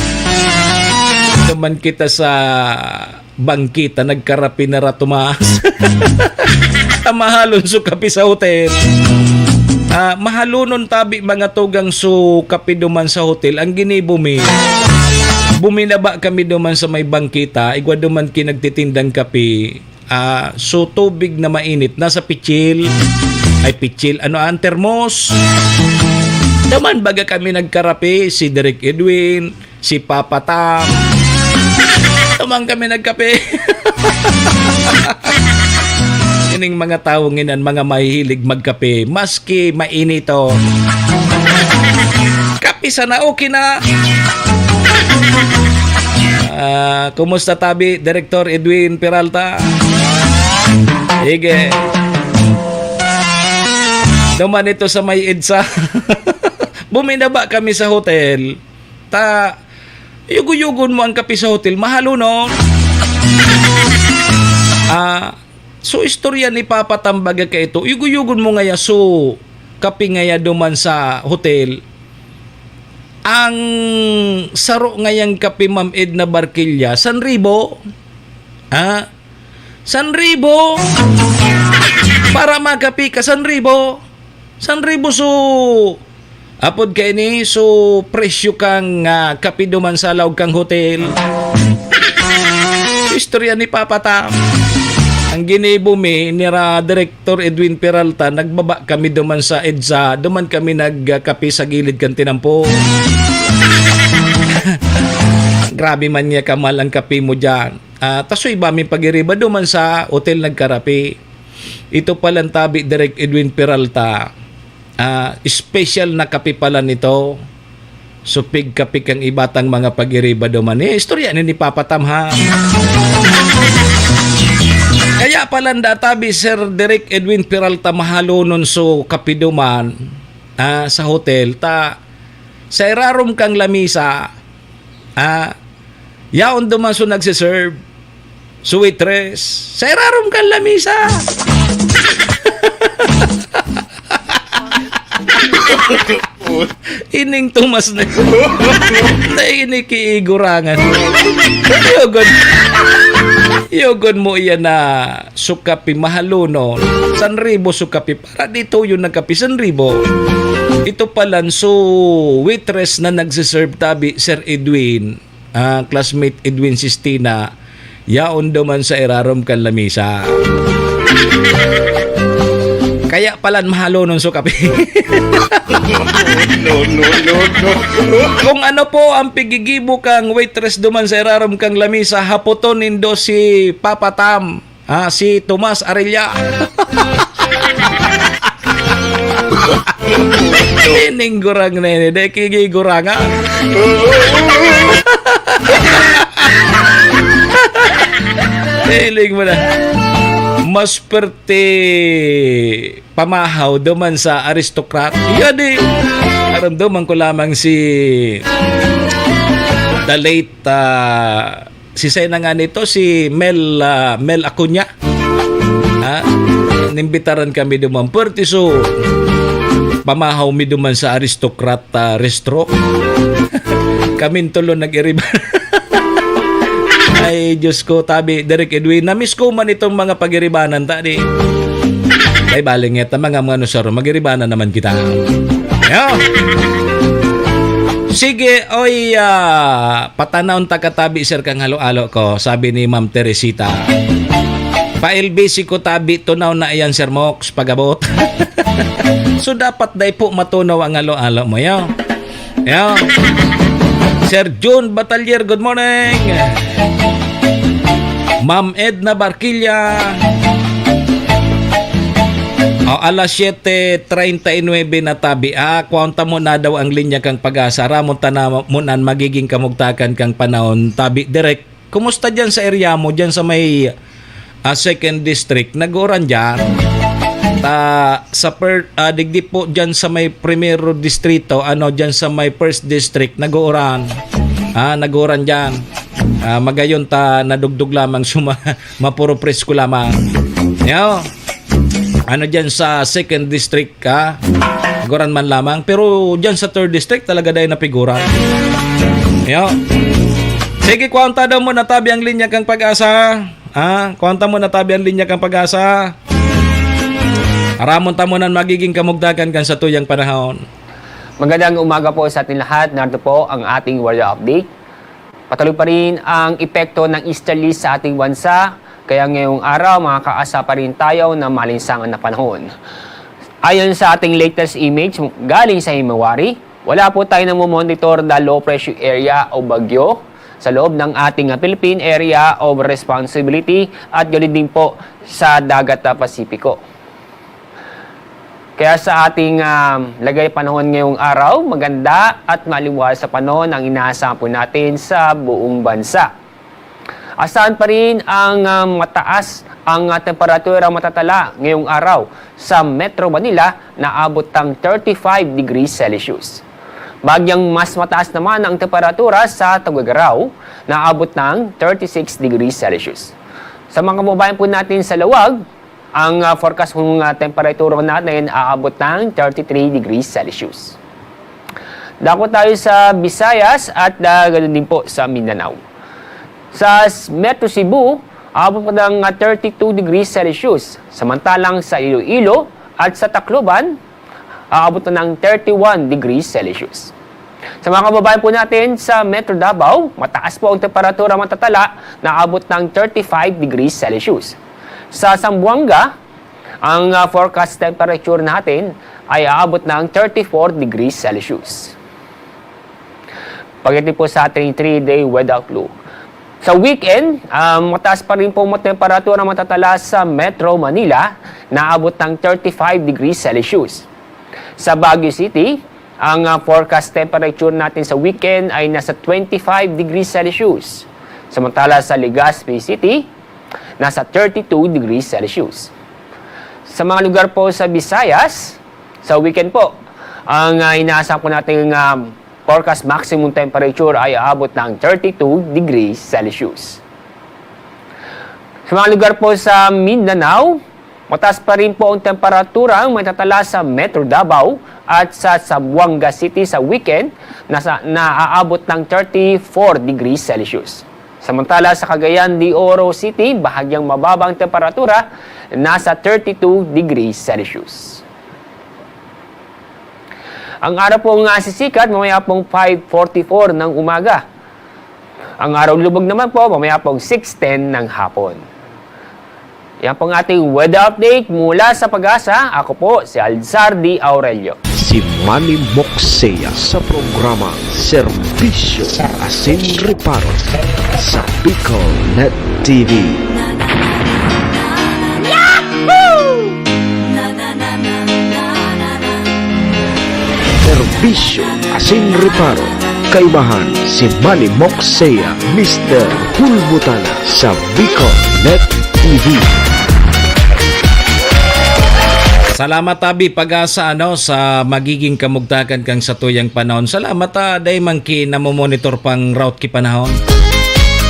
Naman kita sa bangkita, nagkarapi na ratumaas. Mahalon so kapi sa hotel. Mahalunon tabi mga tugang so kapi duman sa hotel. Ang ginibumi, buminaba kami duman sa may bangkita, igwa duman kinagtitindang kapi. So tubig na mainit, nasa pitsil, ang termos. Naman baga kami nagkarapi, si Derek Edwin, si Papa Tam. Naman kami nagkape. Ining mga taong inan, mga mahihilig magkape, maski mainito. Kape sana, okay na. Kumusta tabi, Director Edwin Peralta? Sige. Naman ito sa may EDSA. Buminaba kami sa hotel. Yugo-yugon mo ang kape sa hotel. Mahalo, no? So, istorya ni Papa Tambaga ka ito. Yugo-yugon mo ngaya so kape ngaya duman sa hotel. Ang saro ngayang kape, Ma'am Edna Barquilla, 1,000. 1,000? Para makape ka, 1,000. 1,000 so... Apod kay ni, so presyo kang kape duman sa lawag kang hotel. Istorya ni Papa Tam. Ang ginibumi ni Director Edwin Peralta, nagbaba kami duman sa EDSA, duman kami nagkape sa gilid kan tinampo. Grabe man niya kamal ang kape mo dyan. Tasoy ba may pag-iriba duman sa hotel nagkarapi. Ito palang tabi, Direk Edwin Peralta. Special na kape pala nito. So pig-kapik ang ibatang mga pag-iriba duman. Istorya ni Papa Tam, ha? Kaya pala databi, Sir Derek Edwin Peralta, mahalo nun so kape duman sa hotel. Sa irarom kang lamisa, yaon duman so nagsiserve. So waitress, sa irarom kang lamisa. Ining tumas na inikiigurangan. Yogon mo iyan na sukapi mahaluno. 1,000 sukapi. Para dito yung nagkapi 1,000. Ito palan so waitress na nagsiserve tabi Sir Edwin, classmate Edwin Sistina, yaon duman sa irarom kan lamisa. Kaya palan mahalo nun sukapi. No. Kung ano po ang pigigibo kang waitress duman sa irarom kang lamisa, hapoton nindo si Papa Tam, si Tomas Arella. Ining gurang na yun, de kigigurangan. Hiling mo na. Mas perte pamahaw duman sa aristokrat. Yan eh. Naramdaman ko lamang si the late si Sena nga nito, si Mel Acuña. Nimbitaran kami duman. Perte so pamahaw mi duman sa aristokrat restro. Kamin tulo nag-iriba. Ay, Diyos ko, tabi, Derek Edwin, na-miss ko man itong mga pag-iribanan, tadi. Ay, balingit, mga nusaro, mag-iribanan naman kita. Yo! Sige, oy, patanaon takatabi, sir, kang halo-alo ko, sabi ni Ma'am Teresita. Pa-LBC ko tabi, tunaw na iyan, Sir Mox, pagabot. So, dapat day po matunaw ang halo-alo mo, yo. Yo! Sir June Batalier, good morning. Ma'am Edna Barquilla. Alas 7:39 na tabi. Kwanta mo na daw ang linya kang pag-asa. Ramon tanamunan magiging kamugtakan kang panahon. Tabi, direct. Kumusta dyan sa area mo? Dyan sa may 2nd District. Nag-uran dyan. Digdi po dyan sa may Primero Distrito, dyan sa may 1st District, nag-uuran. Nag-uuran dyan. Magayon nadugdug lamang mapuro presko lamang. Yo. Dyan sa 2nd District, nag-uuran man lamang. Pero dyan sa 3rd District, talaga dahil napiguran. Yo. Sige, kwanta daw mo natabi ang linya kang pag-asa. Kwanta mo natabi ang linya kang pag-asa. Aramon tamunan magiging kamugdagan kan sa tuyang panahon. Magandang umaga po sa ating lahat. Narito po ang ating weather update. Patuloy pa rin ang epekto ng easterly sa ating bansa. Kaya ngayong araw, makakaasa pa rin tayo ng malinsangan na panahon. Ayon sa ating latest image galing sa Himawari, wala po tayo nang monitor na low pressure area o bagyo sa loob ng ating Philippine Area of Responsibility at ganoon din po sa Dagat Pasipiko. Kaya sa ating lagay panahon ngayong araw, maganda at maliwas sa panahon ang inaasahan po natin sa buong bansa. Asahan pa rin ang mataas ang temperatura matatala ngayong araw sa Metro Manila na abot ng 35 degrees Celsius. Bagyang mas mataas naman ang temperatura sa Tuguegarao na abot ng 36 degrees Celsius. Sa mga kababayan po natin sa Lawag, ang forecast kung temperatura natin aabot ng 33 degrees Celsius. Dako tayo sa Visayas at ganoon din po sa Mindanao. Sa Metro Cebu, aabot po ng 32 degrees Celsius. Samantalang sa Iloilo at sa Tacloban, aabot po ng 31 degrees Celsius. Sa mga kababayan po natin sa Metro Davao, mataas po ang temperatura matatala na aabot ng 35 degrees Celsius. Sa Zamboanga, ang forecast temperature natin ay aabot ng 34 degrees Celsius. Pagdating po sa ating 3-day weather outlook. Sa weekend, mataas pa rin po ang temperatura matatala sa Metro Manila na aabot ng 35 degrees Celsius. Sa Baguio City, ang forecast temperature natin sa weekend ay nasa 25 degrees Celsius. Samantala sa Legazpi City, nasa 32 degrees Celsius. Sa mga lugar po sa Visayas, sa weekend po, ang inaasahan po natin forecast maximum temperature ay aabot ng 32 degrees Celsius. Sa mga lugar po sa Mindanao, mataas pa rin po ang temperatura ang matatala sa Metro Davao at sa Zamboanga City sa weekend na aabot ng 34 degrees Celsius. Samantala sa Cagayan de Oro City, bahagyang mababang temperatura, nasa 32 degrees Celsius. Ang araw pong sisikat, mamaya pong 5:44 ng umaga. Ang araw lubog naman po, mamaya pong 6:10 ng hapon. Yan pong ating weather update mula sa Pag-asa. Ako po si Alzardi Aurelio. Si Manny Moxea sa programa Serbisyo Asin Reparo sa Bicol Net TV. Serbisyo Asin Reparo. Kaibahan si Manny Moxea, Mr. Hulbutana sa Bicol Net TV. Salamat Abi Pag-asa sa magiging kamugtakan kang sa tuyang panahon. Salamat day mangki namomonitor pang route ki panahon.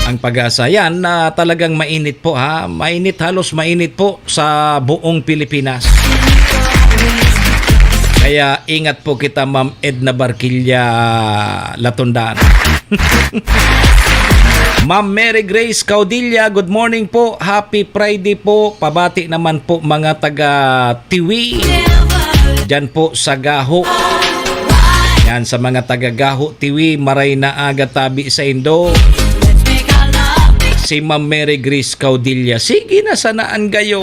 Ang Pag-asa yan na talagang mainit po mainit, halos mainit po sa buong Pilipinas. Kaya ingat po kita Ma'am Edna Barquilla Latundaan. Ma'am Mary Grace Caudilla, good morning po. Happy Friday po. Pabati naman po mga taga Tiwi. Diyan po sa Gaho. Yan sa mga taga Gaho, Tiwi, maray na aga tabi sa Indo. Si Ma'am Mary Grace Caudilla. Sige na sanaan gayo.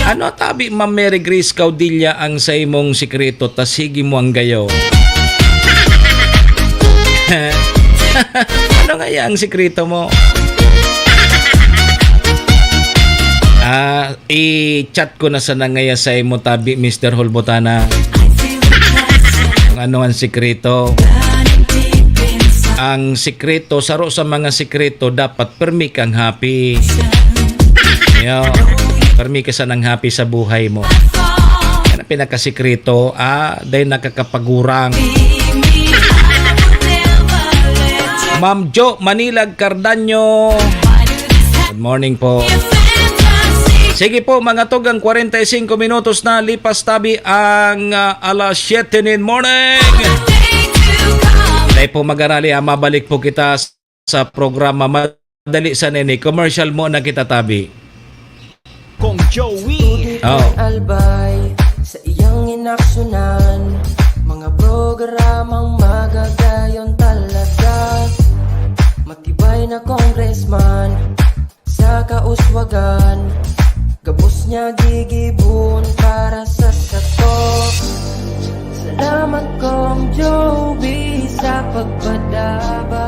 Ano tabi Ma'am Mary Grace Caudilla ang sa imong sikreto, tas sige mo ang gayo. Ano nga ang sikreto mo? I-chat ko na sana ngaya sa imo tabi Mr. Hulbutana. Ano ang sikreto? Ang sikreto, saro sa mga sikreto, dapat permi kang happy. Yo, permi ka sanang happy sa buhay mo. Yan ang pinakasikreto, dahil nakakapagurang. Ma'am Jo Manilag Cardaño. Good morning po. Sige po mga tugang 45 minutos na lipas tabi ang alas 7 in morning. Dahil po mag-arali, mabalik po kita sa programa Madali sa Nene. Commercial mo na kita tabi. Kong Joey. Albay sa iyang inaksyonan, mga programang magagayon talaga. Matibay na congressman sa kauswagan, gabos niya gigibon para sa sato. Salamat Kong Joey sa pagpadaba.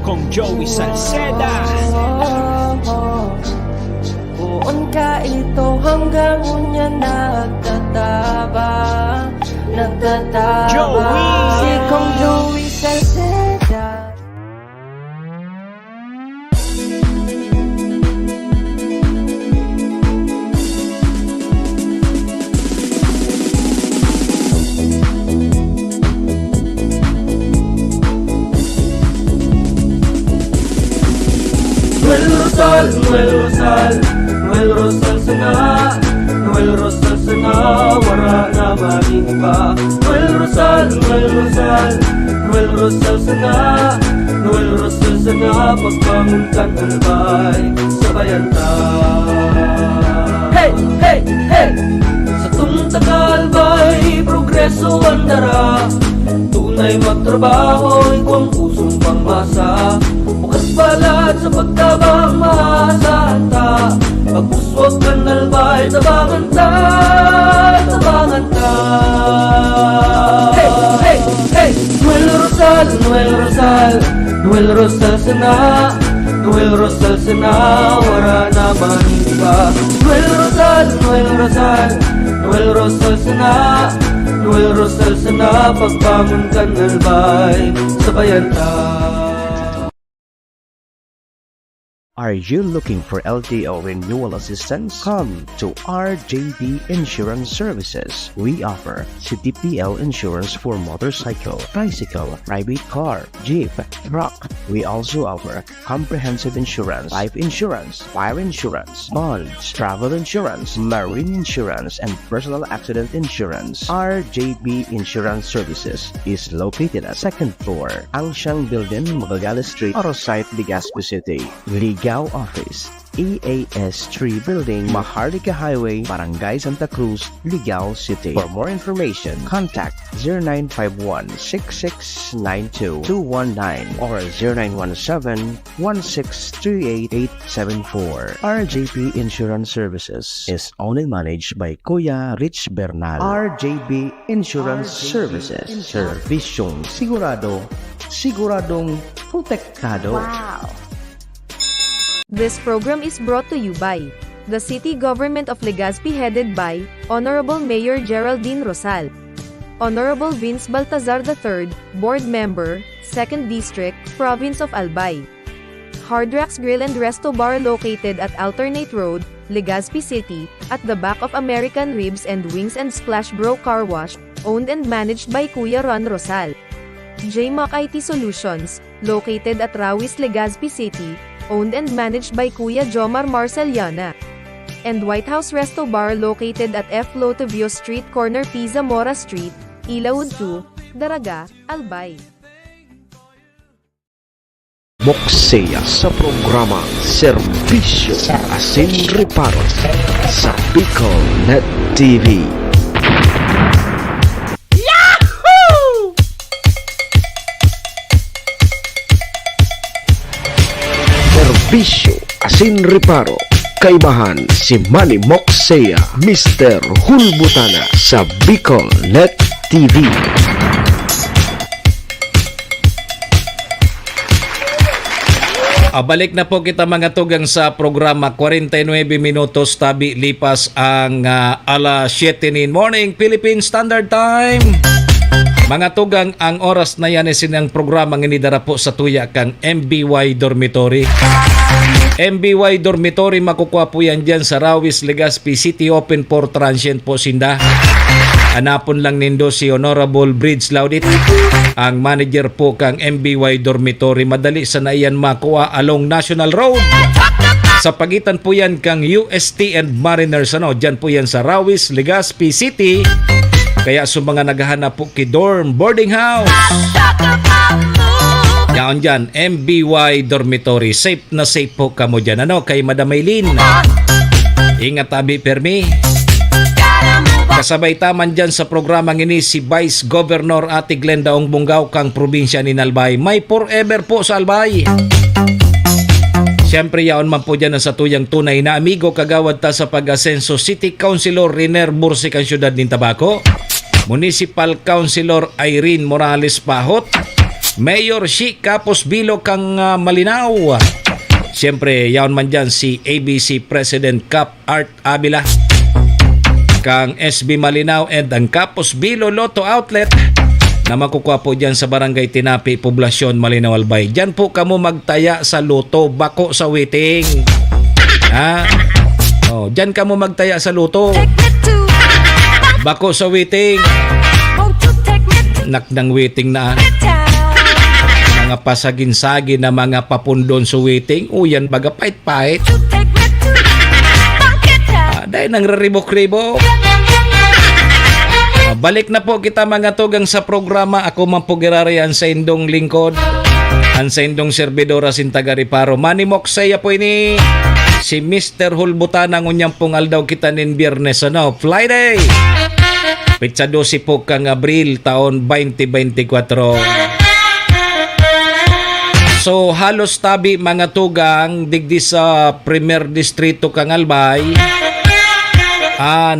Kong Joey Salceda. Buon ka ito hanggang unya nagtataba. Joey. Si Kong Joey Salceda. Noel Rosal, Noel Rosal, Noel Rosal sana, Noel Rosal sana, wala na maging iba. Noel Rosal, Noel Rosal, Noel Rosal sana, Noel Rosal sana, pagbangon kan albay, sabayan ta. Hey, hey, hey! Sa tunta kalbay, progreso ang dara, tunay magtrabaho, ikaw ang pusong pangmasa. Bukas palad sa pagtabang maasahan ta, pagpuswag kan albay, tabangan ta, tabangan ta. Hey, hey, hey! Noel Rosal, Noel Rosal, Noel Rosal sana, Noel Rosal sana, wala na maniba. Noel Rosal, Noel Rosal, Noel Rosal sana, Noel Rosal sana, pagbangon kan albay, sabayan ta. Are you looking for LTO renewal assistance? Come to RJB Insurance Services. We offer CTPL insurance for motorcycle, tricycle, private car, jeep, truck. We also offer comprehensive insurance, life insurance, fire insurance, bonds, travel insurance, marine insurance, and personal accident insurance. RJB Insurance Services is located at 2nd floor, Angsiang Building, Magallanes Street, Orosite, Legazpi City. Ligao Office, EAS 3 Building, Maharlika Highway, Barangay Santa Cruz, Ligao City. For more information, contact 0951-6692-219 or 0917-1638874. RJB Insurance Services is owned and managed by Kuya Rich Bernal. RJB Insurance Services. Servisyong sigurado, siguradong protektado. Wow! This program is brought to you by the City Government of Legazpi headed by Honorable Mayor Geraldine Rosal, Honorable Vince Baltazar III, Board Member, 2nd District, Province of Albay. Hard Rocks Grill and Resto Bar located at Alternate Road, Legazpi City, at the back of American Ribs and Wings and Splash Bro Car Wash, owned and managed by Kuya Ron Rosal. JMAC IT Solutions, located at Rawis, Legazpi City, owned and managed by Kuya Jomar Marceliana. And White House Resto Bar located at F. Lotavio Street Corner P. Zamora Street, Ilaud 2, Daraga, Albay. Moksea sa programa Serbisyo Asin Reparo sa Bicol Net TV. Serbisyo Asin Reparo. Kaibahan si Manny Moksea, Mr. Hulbutana sa Bicol Net TV. Balik na po kita mga tugang sa programa 49 minutos tabi lipas ang alas 7 in morning Philippine Standard Time. Mga tugang, ang oras na yan is ang programa nginidara po sa tuya kang MBY Dormitory. MBY Dormitory makukuha po yan dyan sa Rawis, Legazpi City, open for transient po sinda. Hanapon lang nindo si Honorable Bridge Laudit, ang manager po kang MBY Dormitory. Madali sa na yan makuha along National Road. Sa pagitan po yan kang UST and Mariners, dyan po yan sa Rawis, Legazpi City. Kaya sa mga naghahanap po ki dorm boarding house, yaon dyan, MBY Dormitory. Safe na safe po kamo dyan. Kay Madam Maylin. Ingat abi permi. Kasabay taman dyan sa programang ini si Vice Governor Ate Glenda Ong Bungaw kang probinsya ni Albay. May forever po sa Albay. Siyempre yaon man po dyan sa tuyang tunay na amigo kagawad ta sa pag-asenso City Councilor Riner Bursik ang syudad ng Tabaco, Municipal Councilor Irene Morales Pahot, Mayor Shi Capos Bilo kang Malinaw. Siyempre yaon man dyan si ABC President Cap Art Abila kang SB Malinaw and ang Capos Bilo Lotto Outlet na makukuha po dyan sa Barangay Tinapi, Poblasyon, Malinaw, Albay. Dyan po kamo magtaya sa luto, bako sa waiting. Dyan kamo magtaya sa luto, bako sa waiting. Naknang waiting na. Mga pasagin-sagin na mga papundon sa waiting. Yan baga pait-pait. Dahil nang raribok-ribok. Balik na po kita mga tugang sa programa. Ako man po girarian sa indong lingkod, ang sa indong servidora Sintagariparo. Manny Moksea po ini si Mr. Hulbutana ngunyang pungal daw kita nin Biyernes Friday. Pitsa 12 po kang Abril taon 2024. So halos tabi mga tugang digdi sa Premier Distrito kang Albay.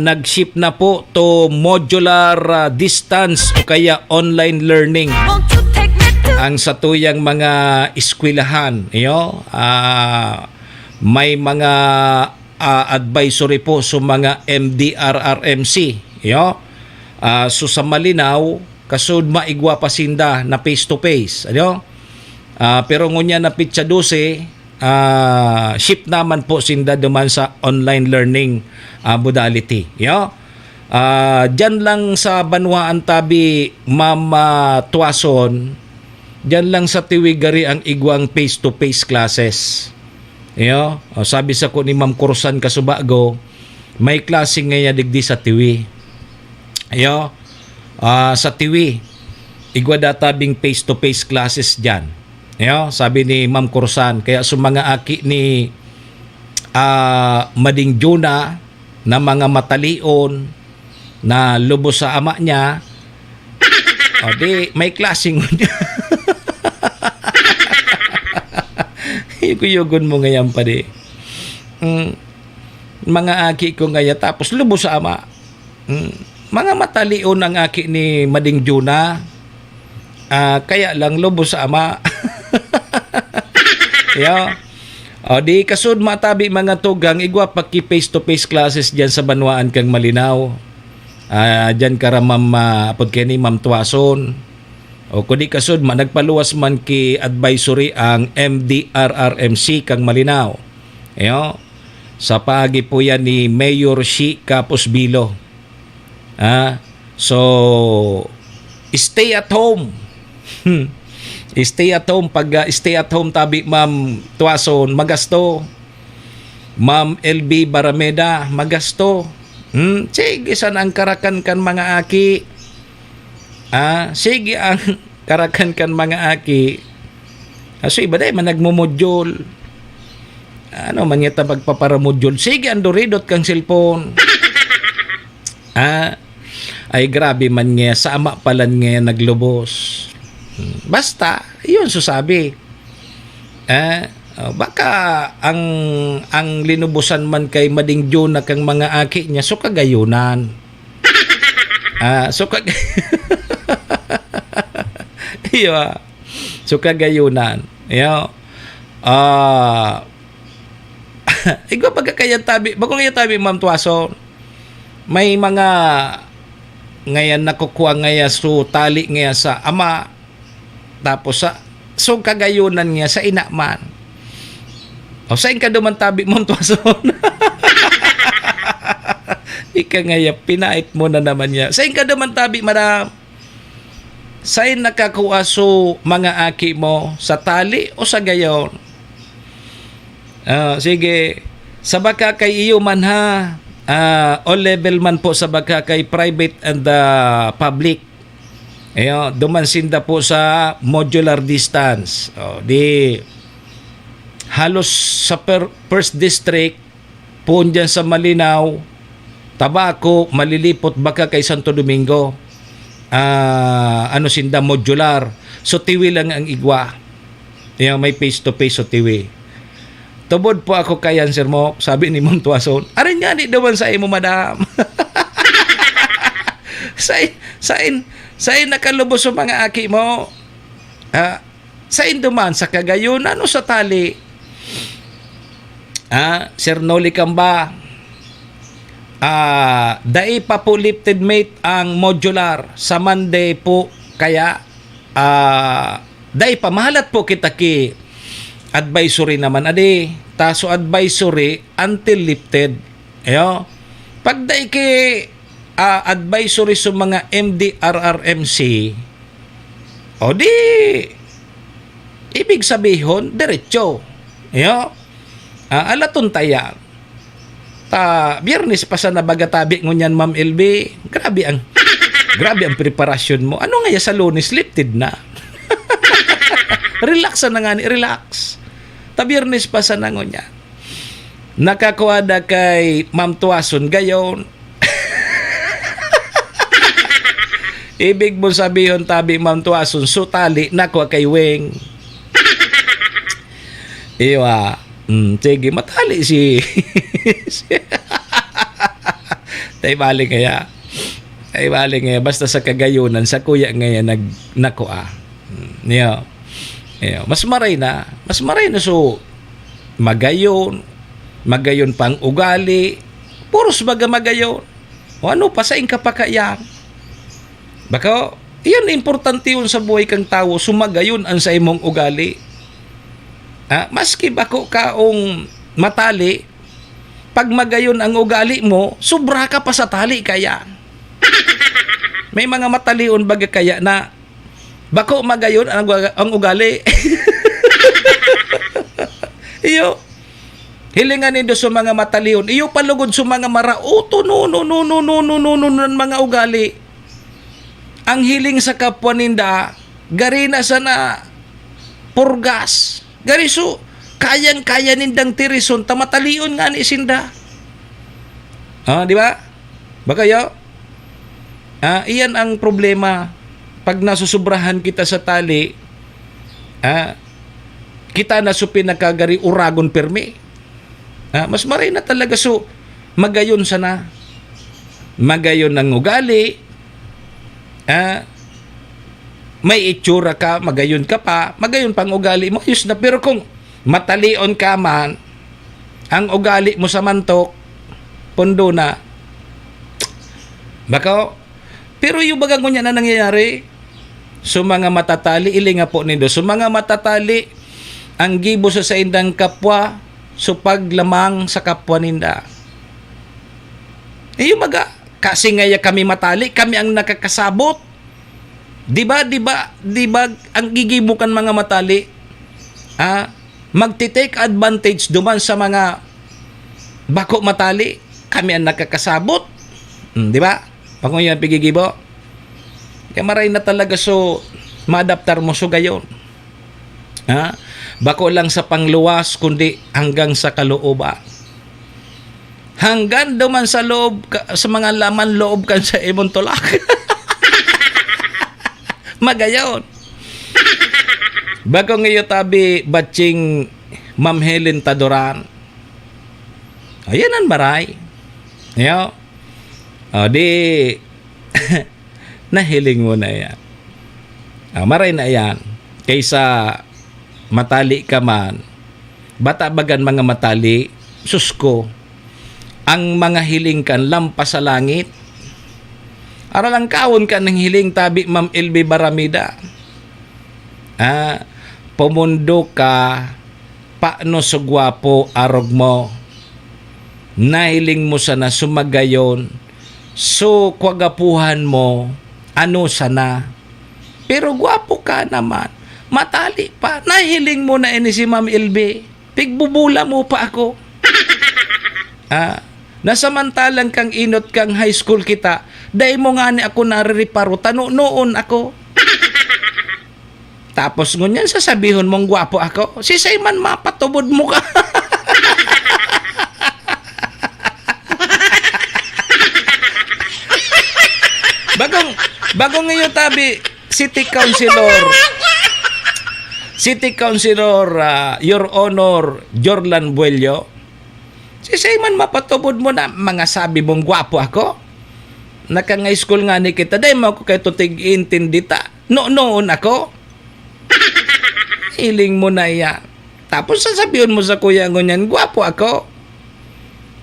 Nag-ship na po to modular distance o kaya online learning ang satuyang mga eskwelahan. May mga advisory po sa mga MDRRMC. So sa Malinaw, kasud maigwa pasinda na face to face. Pero ngunya na pitsa 12, shift naman po sinda duman sa online learning modality. Yo. Diyan lang sa Banwaan Tabi, Ma'am Tuason, diyan lang sa Tiwigari ang igwang face-to-face classes. Yo. Sabi sa ko ni Ma'am Kursan Kasubago, may klase ngaya digdi sa Tiwi. Yo. Sa Tiwi, igwa databing face-to-face classes diyan. Yo, sabi ni Ma'am Kursan, kaya sa mga aki ni Mading Juna na mga matalion na lubos sa ama niya, di may klaseng niya. Iyugon mo ngayon pa di. Mga aki ko ngayon tapos lubos sa ama. Mga matalion ang aki ni Mading Juna, kaya lang lubos sa ama. Yo. Di kasud matabi mga tugang igwa paki face-to-face classes diyan sa Banwaan kang Malinaw. Diyan kara Ma'am apod kani Ma'am Tuason. O kung di kasud nagpaluwas man ki advisory ang MDRRMC kang Malinaw. Yo. Sa pagi po yan ni Mayor Shi Capos Bilo. So stay at home. Stay at home. Pag stay at home tabi Ma'am Tuason, magasto. Ma'am LB Barameda, magasto. Sige, saan ang karakan kan mga aki? Sige ang karakan kan mga aki. So iba day man nagmo-module. Ano man yata pagpaparamodule? Sige, andoridot kang cellphone. Ay grabe man nga, sa ama palan nga naglubos. Basta, yun susabi. Baka ang linubusan man kay Mading Juna kang mga aki niya, so kagayunan. So kagayunan. Igwa pagkakayang tabi, bagong kaya tabi Ma'am Tuason, may mga ngayon nakukuha ngaya so tali ngaya sa ama, tapos sa so kagayunan niya sa ina man. Saan ka duman tabi Ma'am Tuason? Ika ngaya, pinait mo na naman niya. Saan ka duman tabi, madam? Saan nakakuha so mga aki mo? Sa tali o sa gayon? Sige, sa baka kay iyo man ha, all level man po sa baka kay private and public. Dumansinda po sa modular distance. Di halos sa first district po dyan sa Malinaw, Tabaco, malilipot baka kay Santo Domingo. Sinda modular. So Tiwi lang ang igwa. May face to face so Tiwi. Tubod po ako kay answer mo, sabi ni Ma'am Tuason. Arin nga ni dawan sa imo, madam. Sain nakalubos sa mga aki mo. Sain duman sa kagayon, ano sa tali? Sir Noli Kamba, dai pa po lifted mate ang modular sa Monday po, kaya dai pa mahalat po kita ki advisory naman adi, taso advisory until lifted. Pag dai ki advisory sa mga MDRRMC, di ibig sabihin diretso. Alaton tayang Biyernes pa sa nabagatabi ngunyan Ma'am LB. Grabe ang preparasyon mo. Ano nga sa Lunes lifted na? Relax na nga ni, relax. Biyernes pa sa nangunya. Nakakuha na kay Ma'am Tuason gayon. Ibig mo sabihin tabi Ma'am Tuason, so tali nakuha kay Weng. Sige, matali si Tay bali kaya. Basta sa kagayunan sa kuya ngayon nakuha. Mas maray na so magayon pang ugali, puros baga magayon. Ano pa sa inka pa kaya? Baka iyan importante yun sa buhay kang tao, sumagayon ang sa imong ugali. Maski bako kaong matali, pag magayon ang ugali mo, sobra ka pa sa tali kaya. May mga matalion baga kaya na bako magayon ang ugali. Iyo, hilingan nindo sa mga matalion, iyo palugod sa mga marauto, no, mga ugali. Ang hiling sa kapwa ninda, gari na sana purgas. Gari so, kayang-kaya nindang tirison, tamatalion nga ni sinda. Di ba? Baka yo? Iyan ang problema. Pag nasusubrahan kita sa tali, kita na so pinakagari uragon permi. Mas maray na talaga so, magayon sana. Magayon ng ugali. May itsura ka, magayon ka pa, magayon pang ugali mo, ayos na. Pero kung matalion ka man, ang ugali mo sa mantok, pundo na. Baka, pero yung bagang kunya na nangyayari, so mga matatali, ilinga po nindo, so mga matatali, ang gibo sa indang kapwa, so paglamang sa kapwa ninda. Yung baga, kasi ngaya kami matali, kami ang nakakasabot. Di ba ang gigibukan mga matali, magti-take advantage duman sa mga bako matali, kami ang nakakasabot. Di ba? Pakung yan pigigibo. Kaya maray na talaga so maadaptar mo so gayon. Bako lang sa pangluwas kundi hanggang sa kalooban. Hanggang duman sa loob, sa mga laman loob kan sa imong tulak. Magayon. Bago ngayon tabi batching Ma'am Helen Tadoran. Ayan ang maray. Yo. Di nahiling mo na yan. Maray na yan. Kaysa matali ka man. Bata-bagan mga matali. Susko. Ang mga hiling kan lampas sa langit. Aralang kawon ka ng hiling tabi Ma'am LB Baramida. Pumundo ka, paano so gwapo arog mo. Nahiling mo sana sumagayon. So kwagapuhan mo, ano sana. Pero gwapo ka naman. Matali pa. Nahiling mo na ini si Ma'am LB. Pigbubula mo pa ako. Nasamantalang kang inot kang high school kita, dahil mo nga ni ako naririparo, noon ako. Tapos ngunyan sasabihon mong gwapo ako, si Sayman mapatubod mo ka. bagong ngayon tabi, City Councilor, Your Honor, Jorlan Buello, si Sayman mapatubod mo na mga sabi mong gwapo ako. Nakangay school nga ni kita. Dahil mo ako kayo tutig-intindi ta. Noon ako. Hiling mo na yan. Tapos sasabihin mo sa kuya ngunyan, gwapo ako.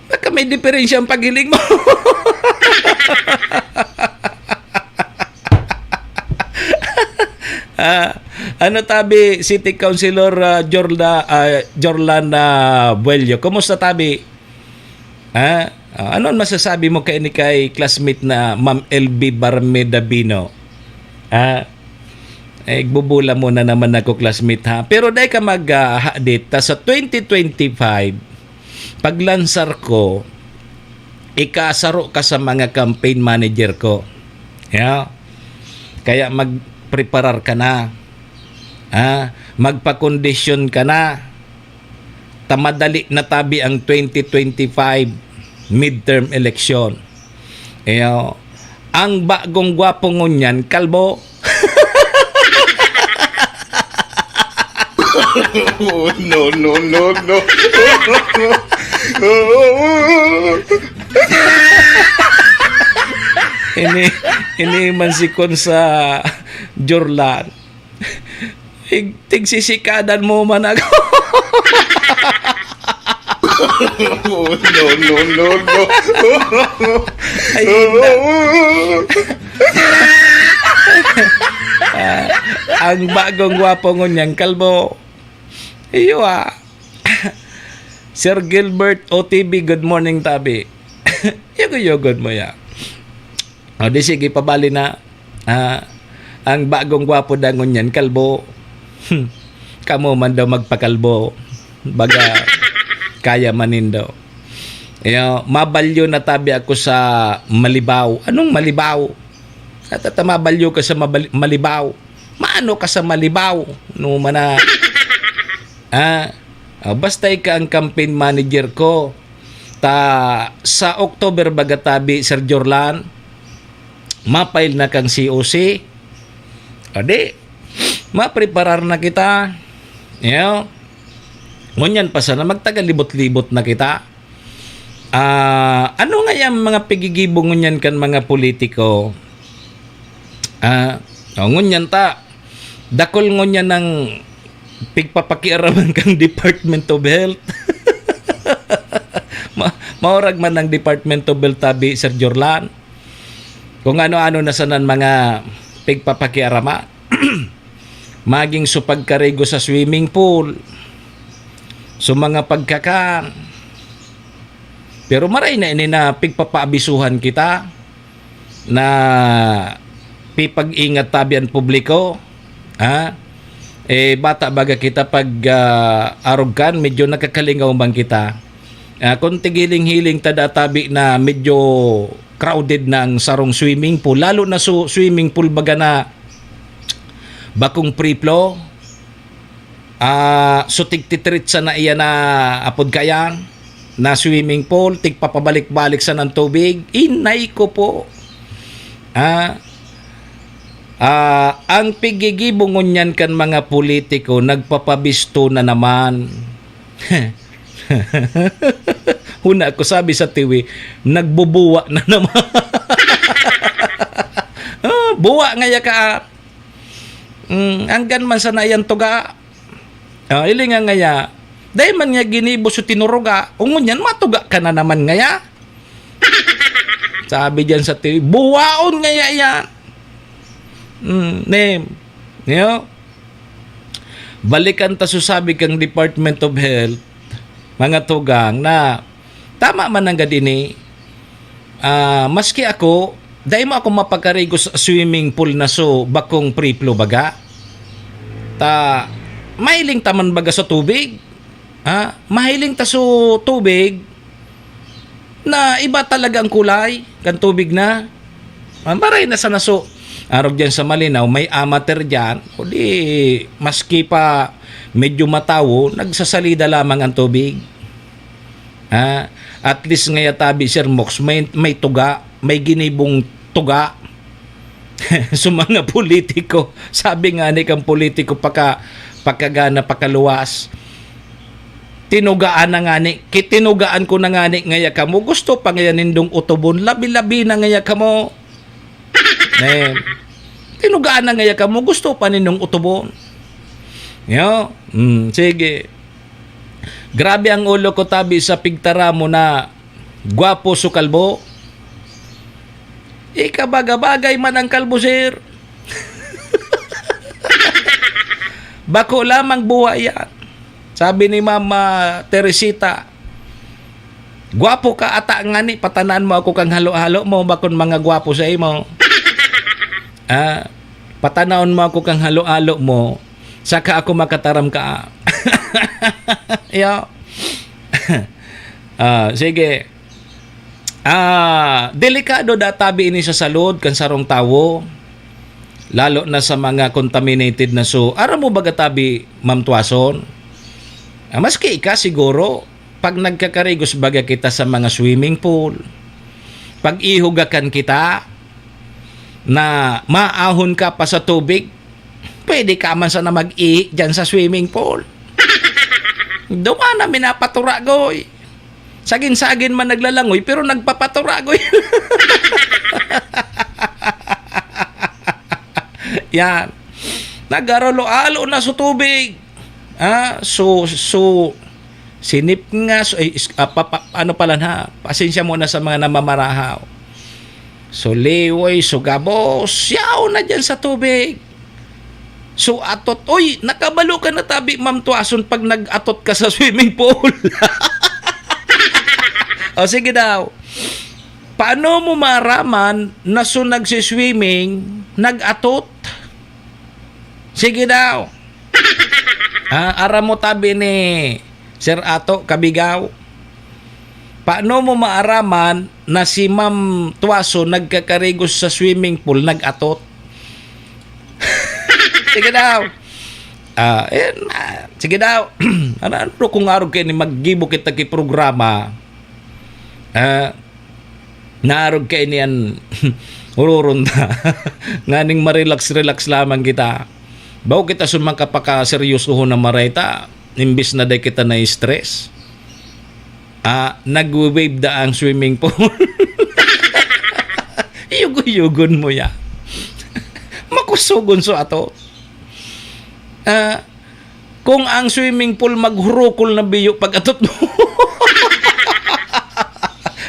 Baka may diferensya ang paghiling mo. Ano tabi, City Councilor Jorlan Buello? Kumusta tabi? Ano masasabi mo kay classmate na Ma'am LB Barmedabino? Igbubula mo na naman ako classmate ha. Pero dahil ka mag-hadit sa 2025, paglansar ko, ikasaro ka sa mga campaign manager ko. Yeah? Kaya magpreparar ka na. Magpa-condition ka na. Tamadali na tabi ang 2025 midterm election. Ang bagong gwapong ngunyan, kalbo. No. Ini man sikon sa Jorlan. Tigsisikadan mo man ako. No. Ang bagong gwapo ngunyan, kalbo. Iyo Sir Gilbert OTB, good morning tabi. Yugod mo ya. O di sige, pabali na. Ang bagong gwapo dangon yan, kalbo. Kamo man daw magpakalbo. Baga, kaya manin daw. Mabalyo na tabi ako sa Malibaw. Anong Malibaw? At mabalyo ka sa Malibaw. Maano ka sa Malibaw? No mana. Basta ka ang campaign manager ko. Sa October bagatabi, Sir Jorlan, mapail na kang COC. Adi, mapreparar na kita. Ngunyan pa sana, magtagalibot-libot na kita. Ano nga yung mga pigigibong ngunyan kan mga politiko? Ngunyan ta, dakol ngunyan ng pigpapakiaraman kang Department of Health. Maurag man ng Department of Health tabi, Sir Jorlan. Kung ano-ano na sanan mga pigpapakiarama. Maging supagkarigo sa swimming pool. So mga pagkakan. Pero maray na ini na pigpapaabisuhan kita na pipag-ingat tabian publiko. Bata baga kita pag arogan, medyo nakakalingaw bang kita. Kung tigiling-hiling tadatabi na medyo crowded ng sarong swimming pool, lalo na swimming pool baga na bakong pre-flow, so tigtitrit sa na iya na apod kayan na swimming pool, tigpapabalik-balik sa ng tubig, inay ko po. Ang pigigibungon yan kan mga politiko, nagpapabisto na naman. Huna ko sabi sa TV, nagbubuwa na naman. Buwa nga ya ka. Anggan man sa nayan tuga. Ilinga nga ya. Dahil man nga ginibo so tinuruga, ungon yan, matuga ka na naman nga ya. Sabi dyan sa TV, buwaon nga ya yan. Balikan ta sabi kang Department of Health, mga tugang na tama man ang gadini. Maski ako, dahil mo ako mapagkarigo sa swimming pool na so bakong pre-flow baga. Mahiling taman baga sa tubig. Mahiling ta so tubig na iba talaga ang kulay kan tubig na. Maray na sa naso. Arog dyan sa Malinaw, may amateur dyan. O di, maski pa medyo matawo, nagsasalida lamang ang tubig. At least ngaya tabi, Sir Mox, may tuga, may ginibong tuga. So mga politiko, sabi nga ni kang politiko, pakagana, pakaluwas. Tinugaan na nga ni, kitinugaan ko na nga ni ngaya ka mo, gusto pa ngaya nindong utubon, labi-labi na ngaya ka mo. Tinugaan na ngaya ka mo, gusto pa nindong utubon. Sige. Grabe ang ulo ko tabi sa pigtara mo na gwapo so kalbo. Ikabagabagay man ang kalbo, sir. Bako lamang buhay yan. Sabi ni Mama Teresita, gwapo ka ata nga ni, patanan mo ako kang halo-halo mo, bakon mga gwapo sa imo. Patanawon mo ako kang halo-halo mo, saka ako makataram ka. Sige. Delikado databi ini sa salud kan sarong tawo, lalo na sa mga contaminated na so. Aram mo baga tabi, Ma'am Tuason? Maski ka siguro, pag nagkakarigos baga kita sa mga swimming pool, pag ihugakan kita, na maahon ka pa sa tubig, pwede ka man sana mag-ihi dyan sa swimming pool. Doon na minapaturagoy. Sagin-sagin man naglalangoy, pero nagpapaturagoy. Yan. Nagarolo-alo na sa tubig. So sinip nga, ano pala na, pasensya muna sa mga namamarahaw. So liway, so gabos, yaw na dyan sa tubig. So atot, oy, nakabalo ka na tabi Ma'am Tuason pag nag-atot ka sa swimming pool. O sige daw. Paano mo maraman na so nagsiswimming, nag-atot? Sige daw. Ara mo tabi ni Sir Ato Kabigaw. Paano mo maaraman na si Ma'am Tuason nagkakarigos sa swimming pool, nag-atot? Sige daw. Sige daw. Ano kung araw kayo ni maggibo kita ki programa, naarog kayo niyan ururunta. Nganing marelax-relax lamang kita. Bago kita sumang kapaka-seryoso ho na mareta, imbis na day kita na-stress. Nag-wave da ang swimming pool. Yugo-yugon mo ya. Makusugon so ato. Kung ang swimming pool maghurukol na biyo pag atot mo.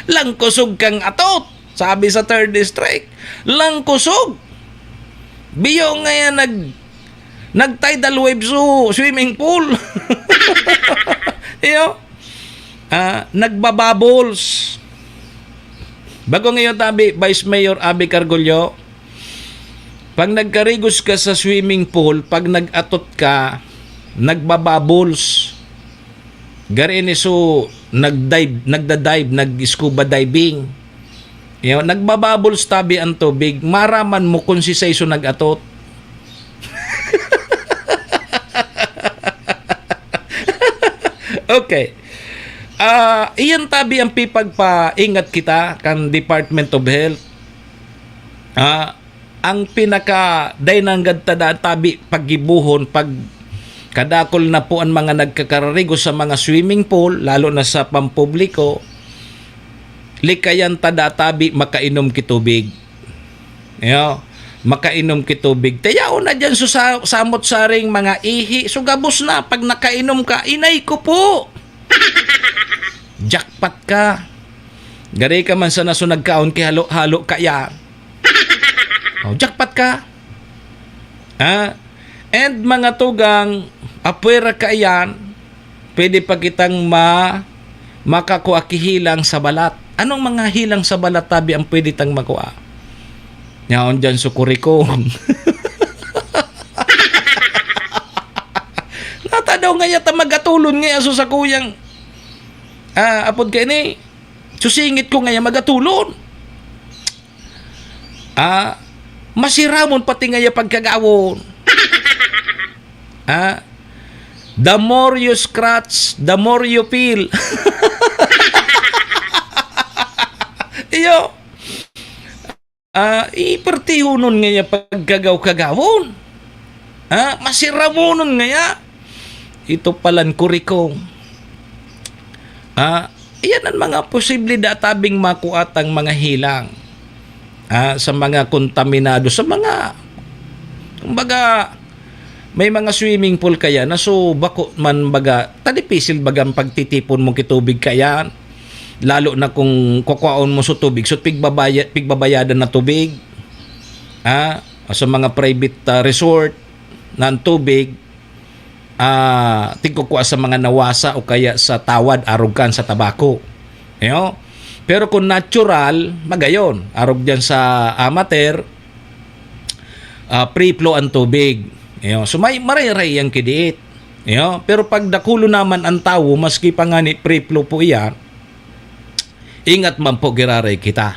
Langkusog kang atot. Sabi sa 3rd district. Langkusog. Biyo nga yan nag-tidal wave so swimming pool. Iyo. Nagbabubbles. Bago ngayon tabi, Vice Mayor Abby Cargollo, pag nagkarigos ka sa swimming pool, pag nag-atot ka, nagbabubbles. Garin so nagda-dive, nag-scuba diving. Yo, nagbabubbles tabi ang tubig, maraman mo kung si Saiso nag-atot. Okay. Iyan tabi ang pipagpaingat kita kan Department of Health. Ang pinaka daynanggad tada tabi paggibuhon pag kadakol na po ang mga nagkakararigo sa mga swimming pool, lalo na sa pampubliko, likayan tada tabi makainom kitubig. Yo, makainom kitubig. Tayaw na dyan samot saring mga ihi. So gabos na pag nakainom ka, inay ko po. Jackpot ka. Gari ka man sa naso nagkaon ki halo-halo kaya. Jackpot ka. And mga tugang apwera ka yan, pwede pa kitang makakuha kihilang sa balat. Anong mga hilang sa balat tabi ang pwede tang makuha? Yaon dyan sukurikong. Natadaw nga yata magatulon nga aso sa kuyang apod ka ini susingit ko nga magatulon. Masiramon pati nga pagkagawon. The more you scratch, the more you feel. Iyo. Ipertihunon nga pagkagaw-kagawon. Masiramonon nga ito palan kurikong. Iyan ang mga posible databing makuat ang mga hilang sa mga kontaminado, sa mga kumbaga may mga swimming pool kaya na so bako man baga tadipisil bagang pagtitipon mo kitubig kaya, lalo na kung kukwaon mo sa tubig so pigbabayadan na tubig sa mga private resort na tubig tigkukuha sa mga nawasa o kaya sa tawad arugan sa tabako. Pero kung natural magayon arog dyan sa amateur, free flow ang tubig. So may maray-ray ang kidiit. Pero pag dakulo naman ang tao, maski panganit free flow po iyan, ingat man po giraray kita.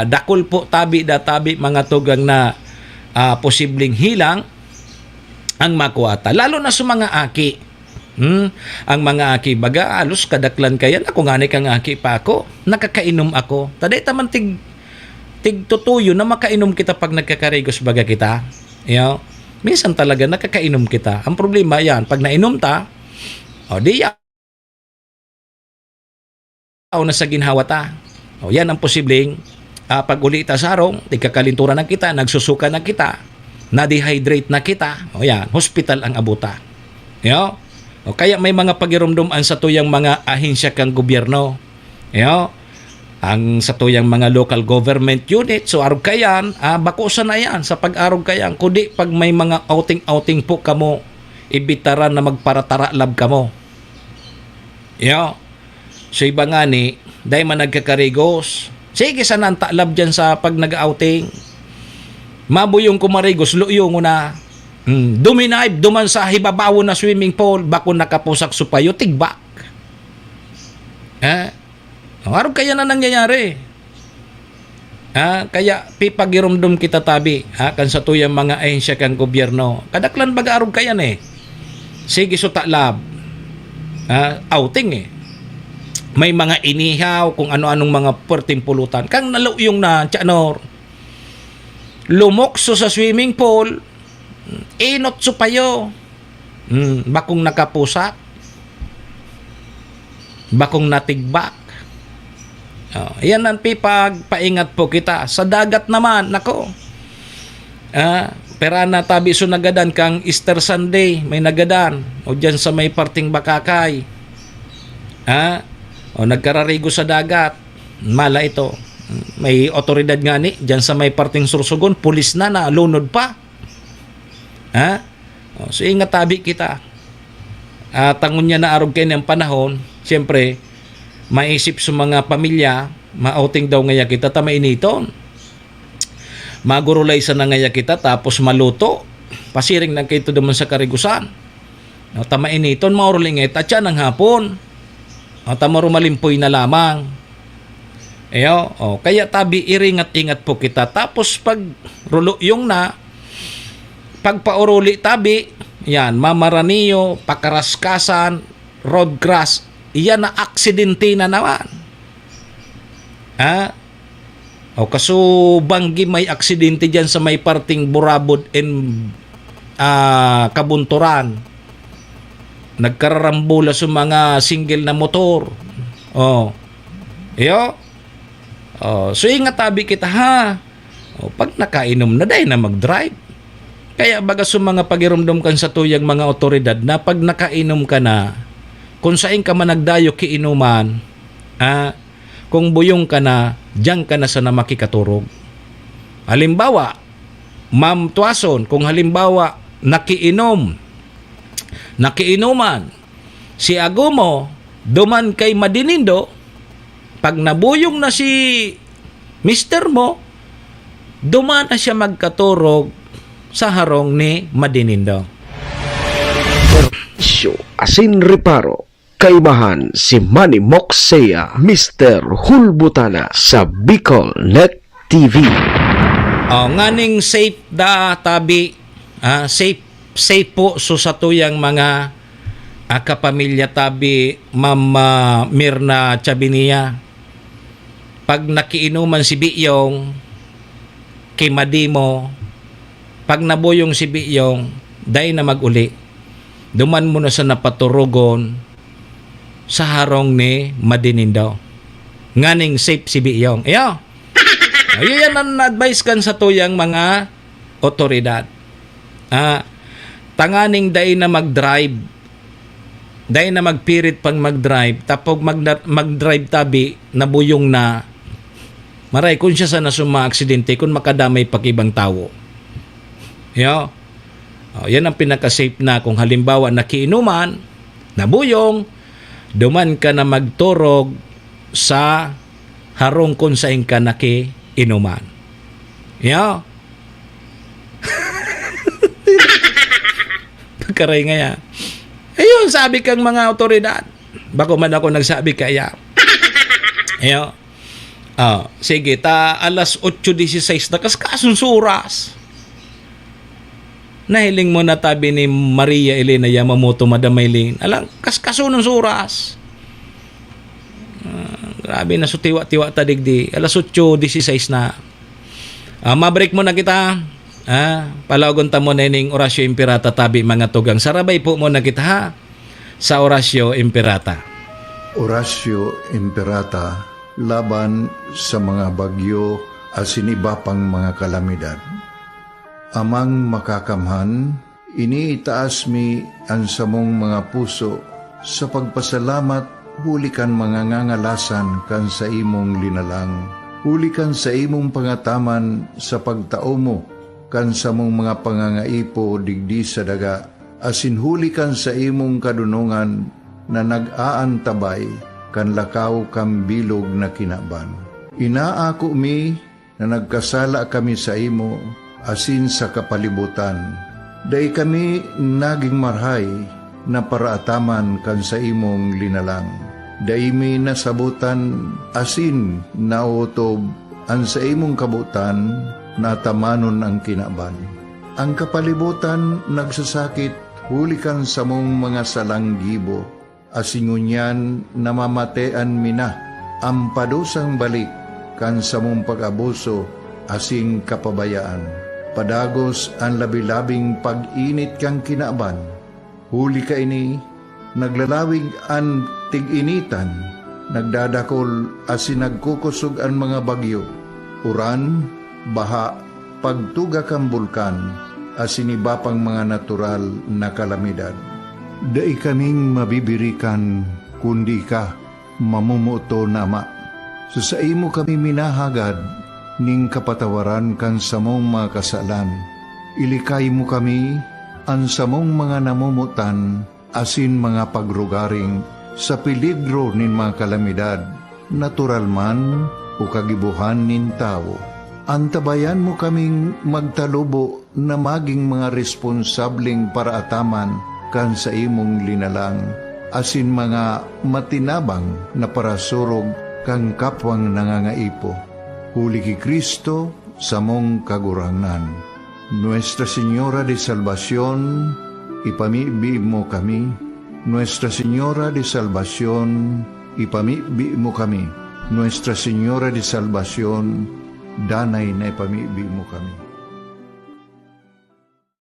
Dakul po tabi mga tugang na posibleng hilang ang makuata. Lalo na sa mga aki. Ang mga aki baga alos kadaklan kayan. Ako nga kang aki pa ako. Nakakainom ako. Taday taman tigtutuyo na makainom kita pag nagkakarigos baga kita. Minsan talaga nakakainom kita. Ang problema yan, pag nainom ta, di yaw na sa ginhawa ta. Yan ang posibleng pag uli ta sa arong, tigkakalinturan na kita, nagsusuka na kita, na-dehydrate na kita. Yan, hospital ang abuta. Kaya may mga pagirumduman sa tuyang mga ahensya kang gobyerno. ang sa tuyang mga local government unit. So arog kayan, bakusan na yan sa pag-arog kayan. Kundi pag may mga outing po kamo, ibitaran na magparatara-lab kamo. So iba nga ni, dahil man nagkakarigos, sige sana ang talab dyan sa pag nag-outing. Mabuyong kumarigos, luyong na. Duminaib, duman sa hibabawo na swimming pool, bako nakapusak supayo, tigbak. Arog kaya na nangyayari. Kaya pipagirumdum kita tabi, kan sa tuyang mga ahensya kang gobyerno. Kadaklan baga arog kaya sige so talab. Outing may mga inihaw kung ano-anong mga puwerteng pulutan. Kang naluyong na tiyanor. Lumokso sa swimming pool, inot supayo. Bakong nakapusak. Bakong natigbak. Yan ang pipagpaingat po kita. Sa dagat naman, nako. Pera na tabi so nagadan kang Easter Sunday, may nagadan. O dyan sa may parting Bakakay. O nagkararigo sa dagat. Mala ito. May otoridad nga ni, dyan sa may parting Sursugon, pulis na lunod pa. So ingat tabi kita. Tangon niya na arog kayo ng panahon, siyempre, maisip sa mga pamilya, ma-outing daw ngaya kita, tamainiton. Magurulay sa nangaya kita, tapos maluto. Pasiring na kayo naman sa karigusan. Tamainiton, maurulingit, at yan ang hapon. Tamarumalimpoy na lamang. Kaya tabi, iringat-ingat po kita. Tapos pag ruluyong na, pagpauruli tabi, yan, mamaraniyo, pakaraskasan, road crash, iyan na aksidente na naman. Kaso banggi may aksidente dyan sa may parting Burabod and Kabunturan. Nagkararambula sa mga single na motor. So ingat tabi kita pag nakainom na dahil na mag-drive. Kaya baga sa mga pagirumdum kan sa tuyang mga otoridad na pag nakainom ka na, kung saan ka man nagdayo kiinuman, kung buyong ka na, diyan ka na sana makikaturog. Halimbawa, Ma'am Tuason, kung halimbawa nakiinuman, si Agumo, duman kay Madinindo, pag nabuyong na si Mr. mo, duman na siya magkaturog sa harong ni Madinindo. Serbisyo asin reparo. Kaibahan si Manny Moxea, Mr. Hulbutana sa Bicol Net TV. Nganing safe da tabi, safe po so sa tuyang mga kapamilya tabi, Ma'am Mirna Chabinia. Pag nakiinuman si Biyong, kay Madimo, pag nabuyong si Biyong, dahil na mag-uli, duman mo na sa napaturugon sa harong ni Madinindo. Nganing safe si Biyong. Yan ang advice kan sa tuyang mga otoridad. Tanganing dahil na mag-drive, dahil na magpirit pang mag-drive, tapos mag-drive tabi, nabuyong na, maray, kung siya sana suma-aksidente, kung makadamay pakibang tao. Yan ang pinaka-safe na kung halimbawa nakiinuman, nabuyong, duman ka na magturog sa harong kung saan ka nakiinuman. Pagkaray nga yan. Ayun, sabi kang mga otoridad. Bako man ako nagsabi kaya. Sige, alas 8:16 na kasunsuras. Nahiling mo na tabi ni Maria Elena Yamamoto, Madam Maylin. Alang, kasunong suras. Grabe na sutiwa-tiwa tadigdi. Alas 8:16 na. Mabreak mo na kita. Palawagon ta mo na ining Orasyo Imperata tabi mga tugang. Sarabay po mo na kita sa Orasyo Imperata. Orasyo Imperata laban sa mga bagyo asin iba pang mga kalamidad. Amang makakamhan, iniitaas mi ang samong mga puso sa pagpasalamat huli kan mangangangalasan kan sa imong linalang. Huli kan sa imong pangataman sa pagtao mo, kan sa mong mga pangangaipo digdi sa daga, asin huli kan sa imong kadunungan na nag-aantabay, kan lakaw kam bilog na kinaban. Inaako mi na nagkasala kami sa imo, asin sa kapalibutan. Day kami naging marhay na paraataman kan sa imong linalang. Day mi nasabutan asin nautob ang sa imong kabutan natamanon ang kinaban. Ang kapalibutan nagsasakit hulikan sa mong mga salanggibo. Asingunyan namamatean mina ang padusang balik kan sa mong pag-abuso asing kapabayaan. Padagos ang labi-labing pag-init kang kinaban. Huli ka ini, naglalawig ang tig-initan, nagdadakol asin nagkukusog ang mga bagyo, uran, baha, pagtuga kang bulkan, asin iba pang mga natural na kalamidad. Dai kaming mabibirikan, kundi ka, mamumuto nama. Sa imo kami minahagad, ning kapatawaran kan sa mong mga kasalan. Ilikay mo kami, ang samong mga namumutan, asin mga pagrugaring, sa peligro nin mga kalamidad, natural man o kagibuhan nin tao. Antabayan mo kaming magtalubo na maging mga responsabling paraataman kan sa imong linalang, asin mga matinabang na parasurog kang kapwang nangangaipo. Huli ki Kristo sa mong kagurangan. Nuestra Señora de Salvación, ipamibi mo kami. Nuestra Señora de Salvación, ipamibi mo kami. Nuestra Señora de Salvación, danay na ipamibi mo kami.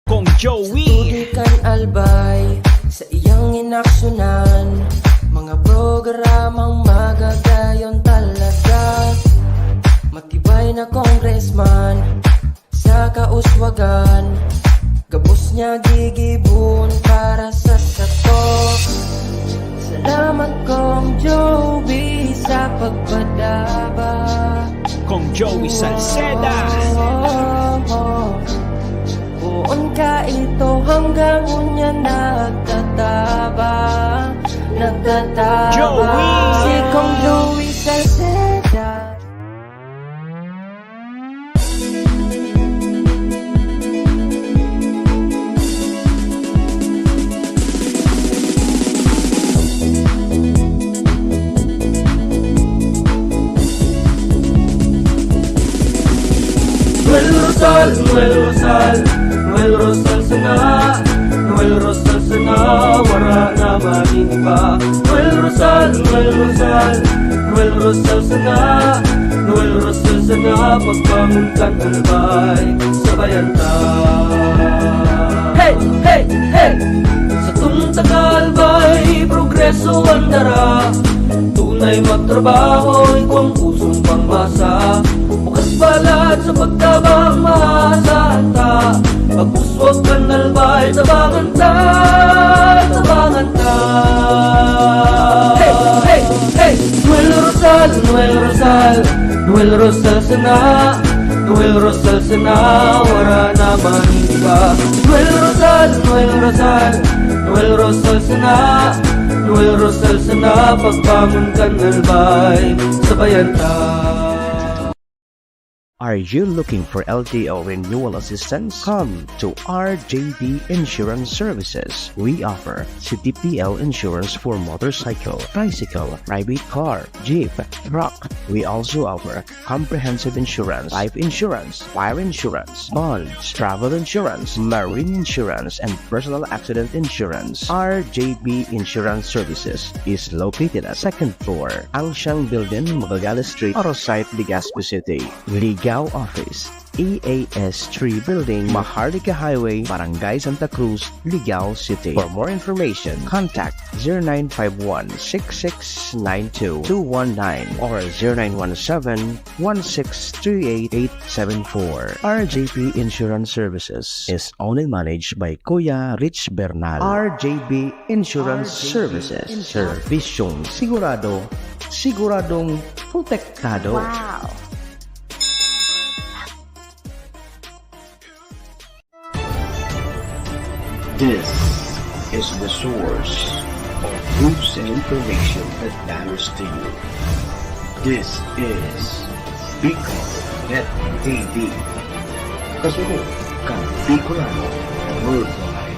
Kong Joey Tudikan albay sa iyang inaksyonan, mga programang magagayon talaga. Matibay na congressman sa kauswagan, gabos niya gigibon para sa sato. Salamat Kong Joey sa pagpadaba. Kong Joey Salceda. Buon ka ito hanggang unya nagtataba. Joey! Si Kong Joey Salceda. Noel Rosal, Noel Rosal, Noel Rosal sana, Noel Rosal sana, wala na maniba. Noel Rosal, Noel Rosal, Noel Rosal sana, Noel Rosal sana, pagbangon kan albay, sabayan ta. Hey, hey, hey! Sa tunta kalbay, progreso ang dara, tunay magtrabaho, ikaw ang pusong pangmasa. Bukas palad sa pagtabang maasahan ta, pagpuswag kan albay, tabangan ta, tabangan ta. Hey, hey, hey! Noel Rosal, Noel Rosal, Noel Rosal sana, Noel Rosal sana, wala na maniba. Noel Rosal, Noel Rosal, Noel Rosal sana, Noel Rosal sana, pagbangon kan albay, sabayan ta. Are you looking for LTO renewal assistance? Come to RJB Insurance Services. We offer CTPL insurance for motorcycle, tricycle, private car, jeep, truck. We also offer comprehensive insurance, life insurance, fire insurance, bonds, travel insurance, marine insurance, and personal accident insurance. RJB Insurance Services is located at 2nd floor, Angshang Building, Magallanes Street, Orosite, Legazpi City. Office EAS3 Building, Maharlika Highway, Barangay Santa Cruz, Ligao City. For more information, contact 0951-6692-219 or 0917-1638874. RJB Insurance Services is owned and managed by Kuya Rich Bernal. RJB Insurance Services. Servisyong sigurado, siguradong protektado. Wow! This is the source of news and information that matters to you. This is Bicol Net TV. Kasunod kang Bicolano Worldwide.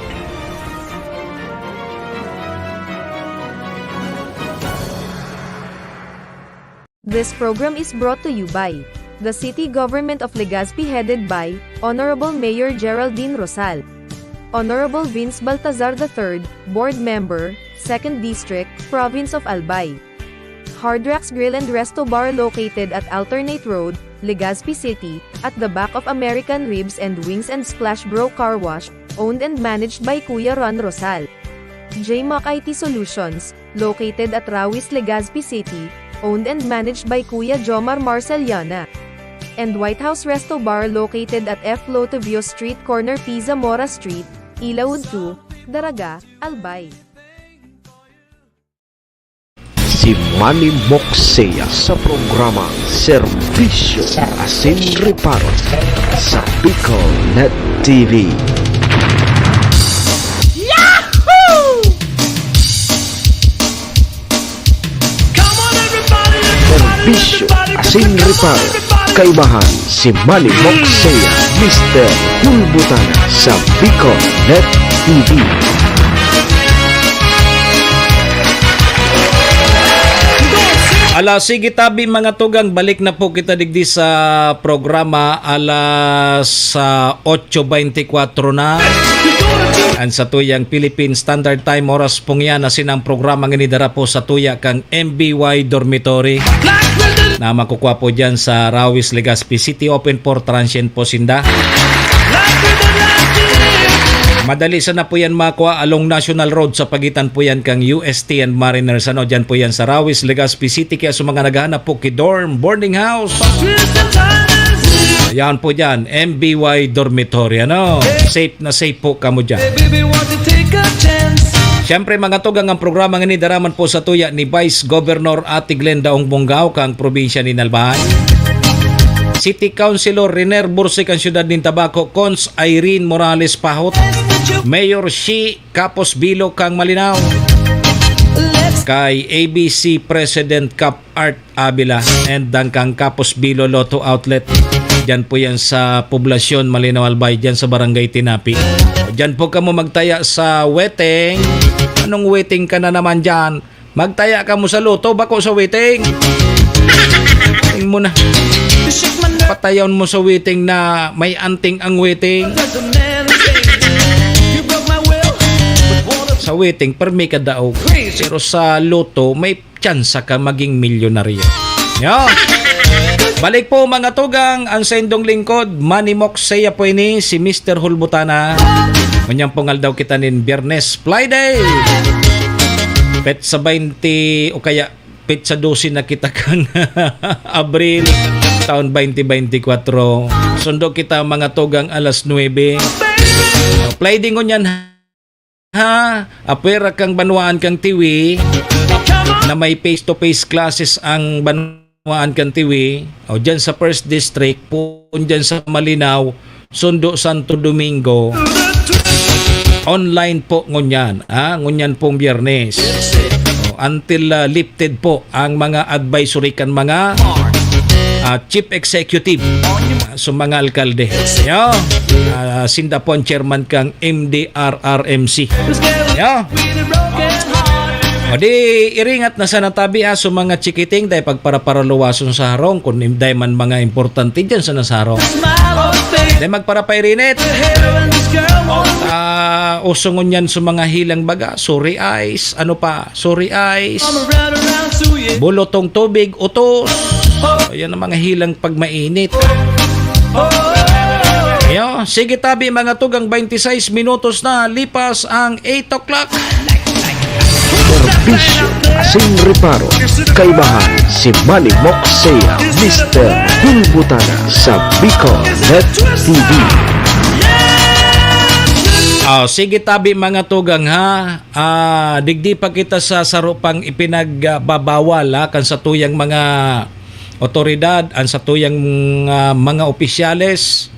This program is brought to you by the City Government of Legazpi headed by Honorable Mayor Geraldine Rosal, Honorable Vince Baltazar III, Board Member, 2nd District, Province of Albay. Hard Rocks Grill and Resto Bar located at Alternate Road, Legazpi City, at the back of American Ribs and Wings and Splash Bro Car Wash, owned and managed by Kuya Ron Rosal. JMAC IT Solutions, located at Rawis, Legazpi City, owned and managed by Kuya Jomar Marceliana. And White House Resto Bar located at F. Lotovio Street Corner P. Zamora Street, Ilaud 2, Daraga, Albay. Si Manny Moxea sa programang Serbisyo Asin Reparo sa Bicol Net TV. Serbisyo Asin Reparo, kaibahan si Manny Moxea, Mr. Hulbutana sa Bicol Net TV. Sige tabi mga tugang, balik na po kita digdi sa programa alas 8:24 na. Ang sa tuyang Philippine Standard Time oras pong yan na sinang programa ng inidara po sa tuya kang MBY Dormitory na makukuha po dyan sa Rawis, Legazpi City. Open for transient po sinda. Madali sana po yan makuha along National Road sa pagitan po yan kang UST and Mariners. Dyan po yan sa Rawis, Legazpi City. Kaya sa mga naghahanap po kidorm, boarding house, yan po dyan, MBY Dormitory. Safe na safe po kamo dyan. Siyempre mga tugang, ang programa nga ni daraman po sa tuya ni Vice Governor Ate Glenda Ongbongao kang probinsya ni Nalbahan. City Councilor Riner Bursik ang siyudad ng Tabaco, Cons Irene Morales Pahot, Mayor Shi Capos Bilo kang Malinaw, kay ABC President Cap Art Abila, and kang Capos Bilo Lotto Outlet. Diyan po yan sa poblasyon Malinaw Albay, diyan sa Barangay Tinapi. Diyan po ka mo magtaya sa waiting. Anong waiting ka na naman diyan? Magtaya ka mo sa loto, bako sa waiting. Tingin mo na. Patayon mo sa waiting na may anting ang waiting. Sa waiting, permi ka daog. Pero sa loto, may tsansa ka maging milyonaryo. Yo! Balik po mga tugang, ang sendong lingkod, Manny Moxea po ini, si Mr. Hulbutana. Manyang pungal daw kita nin Biyernes, Friday. Pet sa 20 o kaya pet sa 12 na kita kang Abril, taon 2024. Sundo kita mga tugang alas 9. Play din ko nyan ha. Apera kang banwaan kang tiwi na may face-to-face classes ang banwaan kang tiwi. O dyan sa First District po, dyan sa Malinaw, Sundo Santo Domingo. Online po ngunyan. Ngunyan pong Biyernes. Until lifted po ang mga advisory kan mga chief executive sa mga alkalde. Sinda po ang chairman kang MDRRMC. O di iringat na sana tabi sa mga chikiting dahil pagparaparaluwason sa harong kung dahil man mga importante dyan sa nasarong. Dahil magparapairinit. Usungon yan sa mga hilang baga. Sorry eyes. Ano pa? Sorry eyes. Bulotong tubig. Utos. Ayan ang mga hilang pag mainit. Ayo, sige tabi mga tugang 26 minutos na lipas ang 8 o'clock. Serbisyo, asin reparo, kaibahan si Manny Moxea, Mr. Hulbutana sa Bicol Net TV. Sige tabi mga tugang ha. Digdi pa kita sa sarupang ipinagbabawal kan sa tuyang mga otoridad, ang sa tuyang mga opisyales.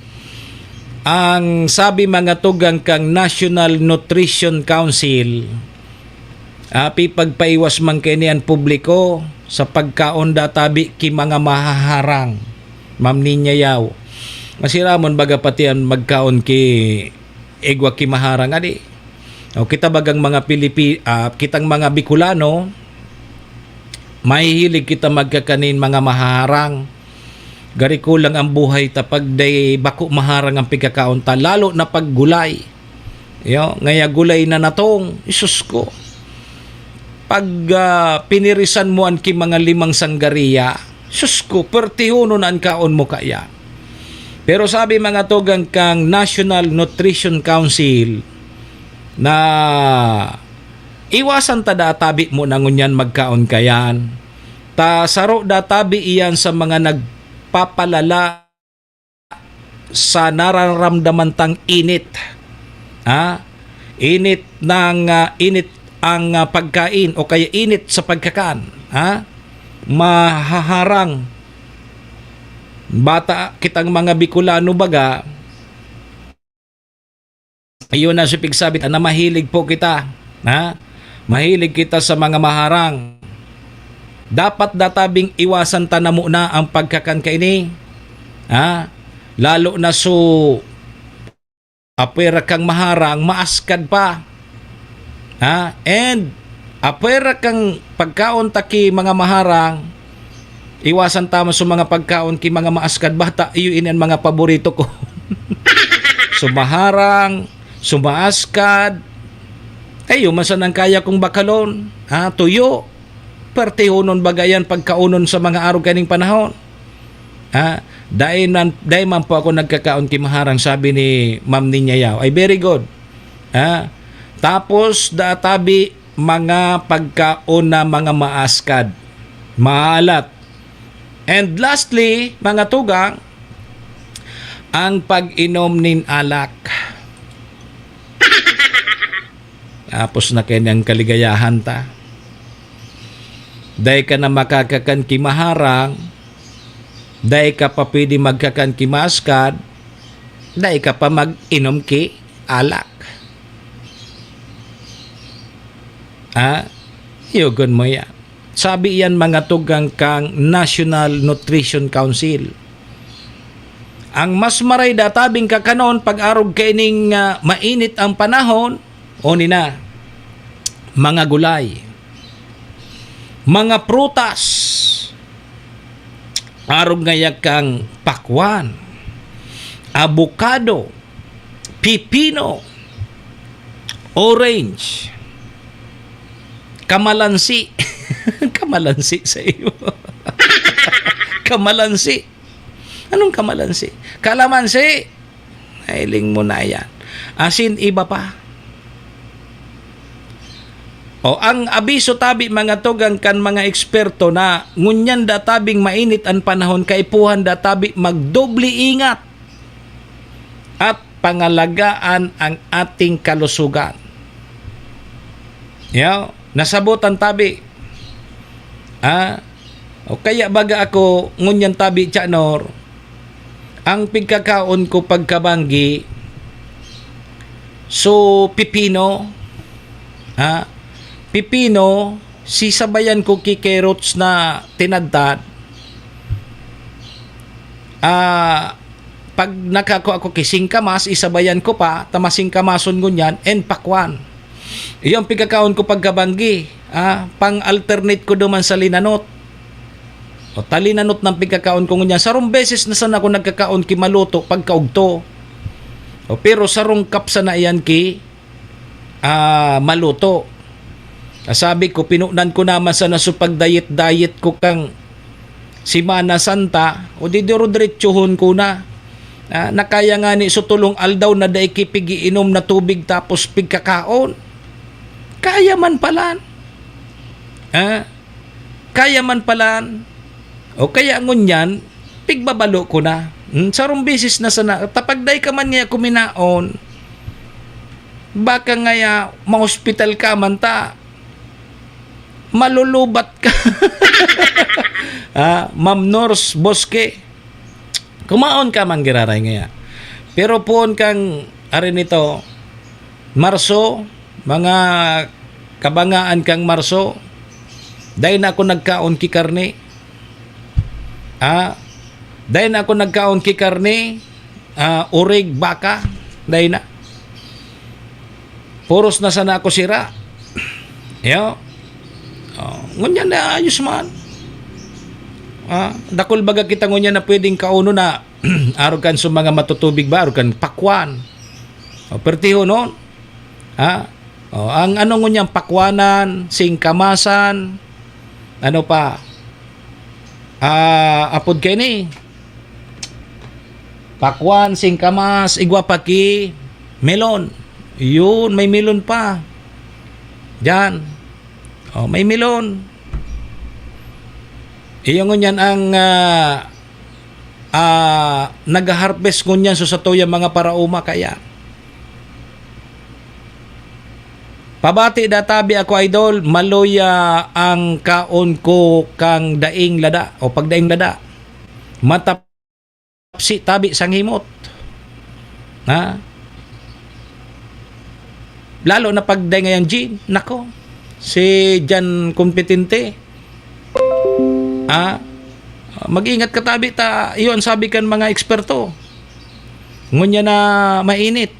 Ang sabi mga tugang kang National Nutrition Council, pagpaiwas man kanian publiko sa pagkaon databi ki mga mahaharang. Ma'am Ninyayaw. Masiramon baga pati ang magkaon ki egwa ki maharang adi. Kita bagang mga kitang mga Bicolano, mahihilig kita magkakanin mga maharang. Gari kulang ang buhay tapag day bako maharang ang pagkakaunta, lalo na pag gulay. Ngaya gulay na natong, isus ko. Pag pinirisan mo ang ki mga 5 sanggariya, isus ko, pertihuno na ang kaon mo kaya. Pero sabi mga tugang kang National Nutrition Council na iwasan ta databi mo na ngunyan magkaon kayan. Ta saro databi iyan sa mga nagpapalala sa nararamdaman tang init. Init ang pagkain o kaya init sa pagkakan. Mahaharang. Bata kitang mga Bicolano baga, ayun na si pigsabit na mahilig po kita. Mahilig kita sa mga maharang. Dapat databing iwasan ta na muna ang pagkakan kaini. Lalo na apwera kang maharang, maaskad pa. And apwera kang pagkaon taki mga maharang, iwasan tama sa mga pagkaon ki mga maaskad bata, iyon ang mga paborito ko. Sumaharang, sumaaskad, ayo masan ang kaya kong bakalon, tuyo, pertihunon bagayan pagkaunon sa mga araw kaning panahon. Dahil man po ako nagkakaon ki maharang, sabi ni Ma'am Ninyayaw. Ay very good. Tapos databi mga pagkaon na mga maaskad, maalat. And lastly, mga tugang, ang pag-inom nin alak. Tapos na kanyang kaligayahan ta. Dahil ka na makakakan ki maharang, dahil ka pa pwede magkakan ki maskad, dahil ka pa mag-inom ki alak. Yugon mo yan. Sabi yan mga tugang kang National Nutrition Council. Ang mas maray databing kakanon pag-arog kaining mainit ang panahon, o nina, mga gulay, mga prutas, arog ngayak kang pakwan, avocado, pipino, orange, kamalansi. Kamalansi sa iyo. Kamalansi. Anong kamalansi? Kalamansi. Ailing mo na yan. Asin iba pa. Ang abiso tabi mga tugang kan mga eksperto na ngunyan databing mainit ang panahon, kaipuhan databi magdobli ingat at pangalagaan ang ating kalusugan. Nasabutan tabi. O kaya baga ako ngunyan tabi tiyanor, ang pigkakaon ko pagkabanggi, so pipino, pipino, sisabayan ko ki carrots na tinadtad. Pag nakako ako kising kamas, isabayan ko pa, tamasing kamason ngunyan, and pakwan. Iyong pigkakaon ko pagkabanggi, pang-alternate ko duman sa linanot. O talinanot ng pigkakaon ko ngunyan. Sarong beses na sana ako nagkakaon ki maluto pagkaugto. Pero sarong kapsa na iyan ki maluto. Sabi ko, pinunan ko naman sana sa pag-diet ko kang Simana Santa, o di diretsuhon ko na. Nakaya nga ni sutulong aldaw na day kipigiinom na tubig tapos pigkakaon. Kaya man palan. Kaya man palan. O kaya ngunyan, pigbabalo ko na. Sarong bisis na sana. Tapagday ka man nga kuminaon, baka ngaya ma-hospital ka man ta. Malulubat ka. Ma'am Nurse Bosque, kumaon ka man giraray ngaya. Pero poon kang ari nito, Marso, mga kabangaan kang Marso, dahil na ako nagkaon ki karne. Dahil na ako nagkaon ki karne, urig, baka, dahil na. Puros na sana ako sira. Yo. Ngunyan na ayos man. Dakol baga kita ngunyan na pwedeng kauno na araw kan sa mga matutubig ba, araw kan pakwan. Pertiho noon. Ang ano ngunyan pakwanan, singkamasan, ano pa, apod kayo ni. Pakwan, singkamas, igwapaki, melon. Yun, may melon pa. Diyan. May melon. Iyon ngunyan ang nag-harvest ngunyan sa toya mga parauma kaya. Pabati databi ako idol, maloya ang kaon ko kang daing lada o pagdaing lada. Matapsi tabi sang himot. Lalo na pagday ngayon Jean, nako. Si Jan kompetente. Mag-ingat ka tabi ta, iyon sabi kan mga eksperto. Ngunya na mainit.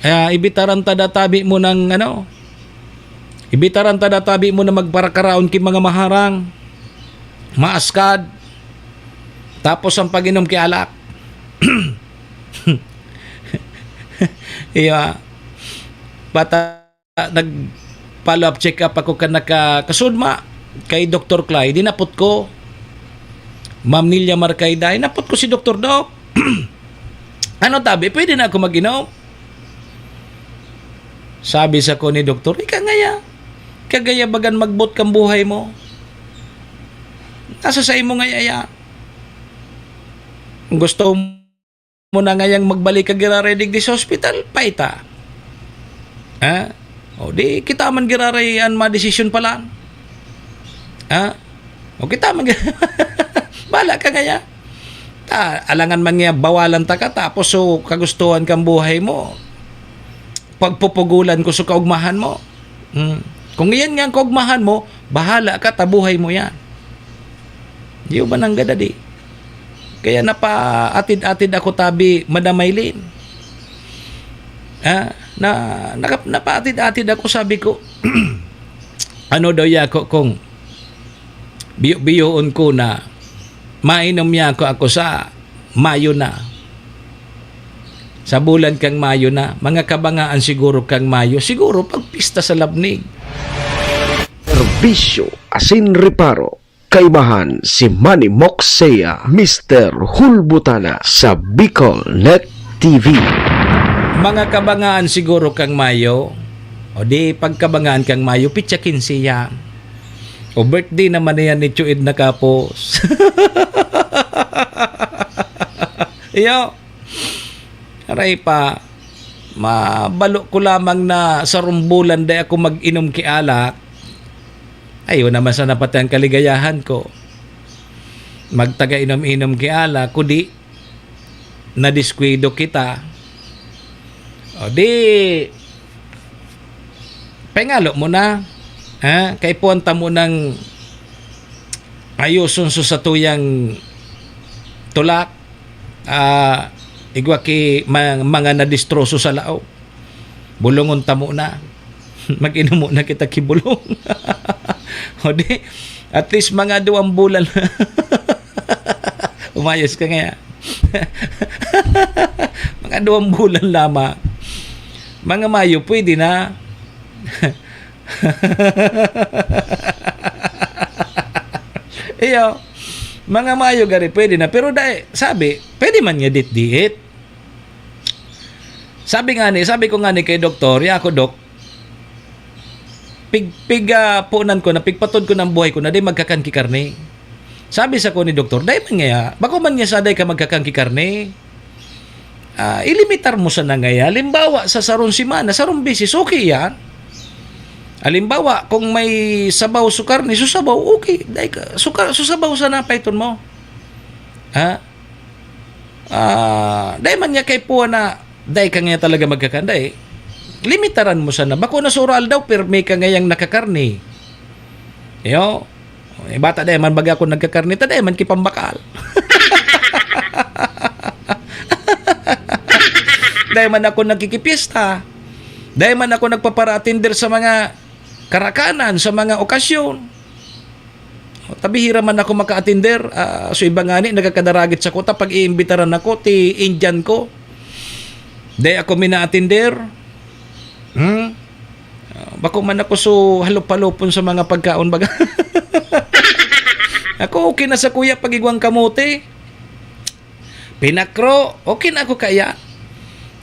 Ibitaran tada tabi mo ng ano. Ibitaran tada tabi mo na magparakaraon ki mga maharang. Maaskad. Tapos ang pag-inom ki alak. Bata nag-follow up check up ako ka nakasudma kay Dr. Clay. Dinapot ko Ma'am Nilia Marcayda. Dinapot ko si Dr. Doc. Ano tabi? Pwede na ako mag-inom? Sabi sa ko ni Doktor, kagaya bagan magbot kang buhay mo. Nasa sa imo ngayaya. Gusto mo na ngayang magbalik ka giraredig di sa hospital, paita. O di kita man girarayan ma-desisyon pala. O kita man bala ka ngaya. Alangan man nga bawalan ta ka tapos so kagustuhan kang buhay mo. Pagpupugulan ko sa kaugmahan mo. Kung iyan nga ang kaugmahan mo, bahala ka, tabuhay mo yan. Di ba nang gada di? Kaya napa-atid-atid ako tabi, Madam Maylin. Napa-atid-atid ako, sabi ko, ano daw yako kung biyo-biyoon ko na mainom yako ako sa Mayo na. Sa bulan kang Mayo na, mga kabangaan siguro kang Mayo, siguro pagpista sa labnig. Serbisyo asin reparo, kaibahan si Manny Moxea, Mr. Hulbutana sa Bicol Net TV. Mga kabangaan siguro kang Mayo, o di pagkabangaan kang Mayo, pitsakin siya. O birthday naman na yan ni Chuid na kapos. Iyo. Aray pa, mabalo ko lamang na sa rumbulan day ako mag-inom ki alak. Ayaw naman sa napati ang kaligayahan ko. Magtaga inom-inom ki alak, kundi nadiskwido kita. O di, pengalo mo na. Kay puwanta mo ng ayuson sa tuyang tulak. Igwa ki mga nadistroso sa lao. Bulungon tamo na. Mag-inom mo na kita kibulong. O di, at least mga 2 bulan. Umayos ka nga. Mga 2 bulan lamang. Mga Mayo, pwede na. Iyo, Mga mayo gari pwede na, pero dahil sabi, pwede man niya diet. Sabi ko nga ni kay doktor, ya ako dok, punan ko na, pigpatod ko ng buhay ko na di magkakanki karne. Sabi sa ko ni doktor, dahil man nga, bako man niya sa day ka magkakanki karne, ilimitar mo sa nangaya. Halimbawa, sa sarong simana, sarong bisis, okay yan. Halimbawa, kung may sabaw sukar ni susabaw, okay. Dahil ka, susabaw sa napaiton mo. Dahil man niya kay puwa na, dahil ka nga talaga magkakanday, limitaran mo sana. Bako na sural daw, pero may ka ngayang nakakarni. Yo, bata dahil man baga ako nagkakarni, dahil man kipambakal. Dahil man ako nagkikipista, dahil man ako nagpapara-attender sa mga karakanan, sa mga okasyon. Tabihira man ako maka-attender, so iba nga ni, nagkakadaragit sa kota, pag iimbitaran ako, ti Indian ko, dahil ako mina-attender, bako man ako so halop-halopon sa mga pagkaon baga. Ako okay na sa kuya pagigwang kamote. Pinakro, okay na ako kaya.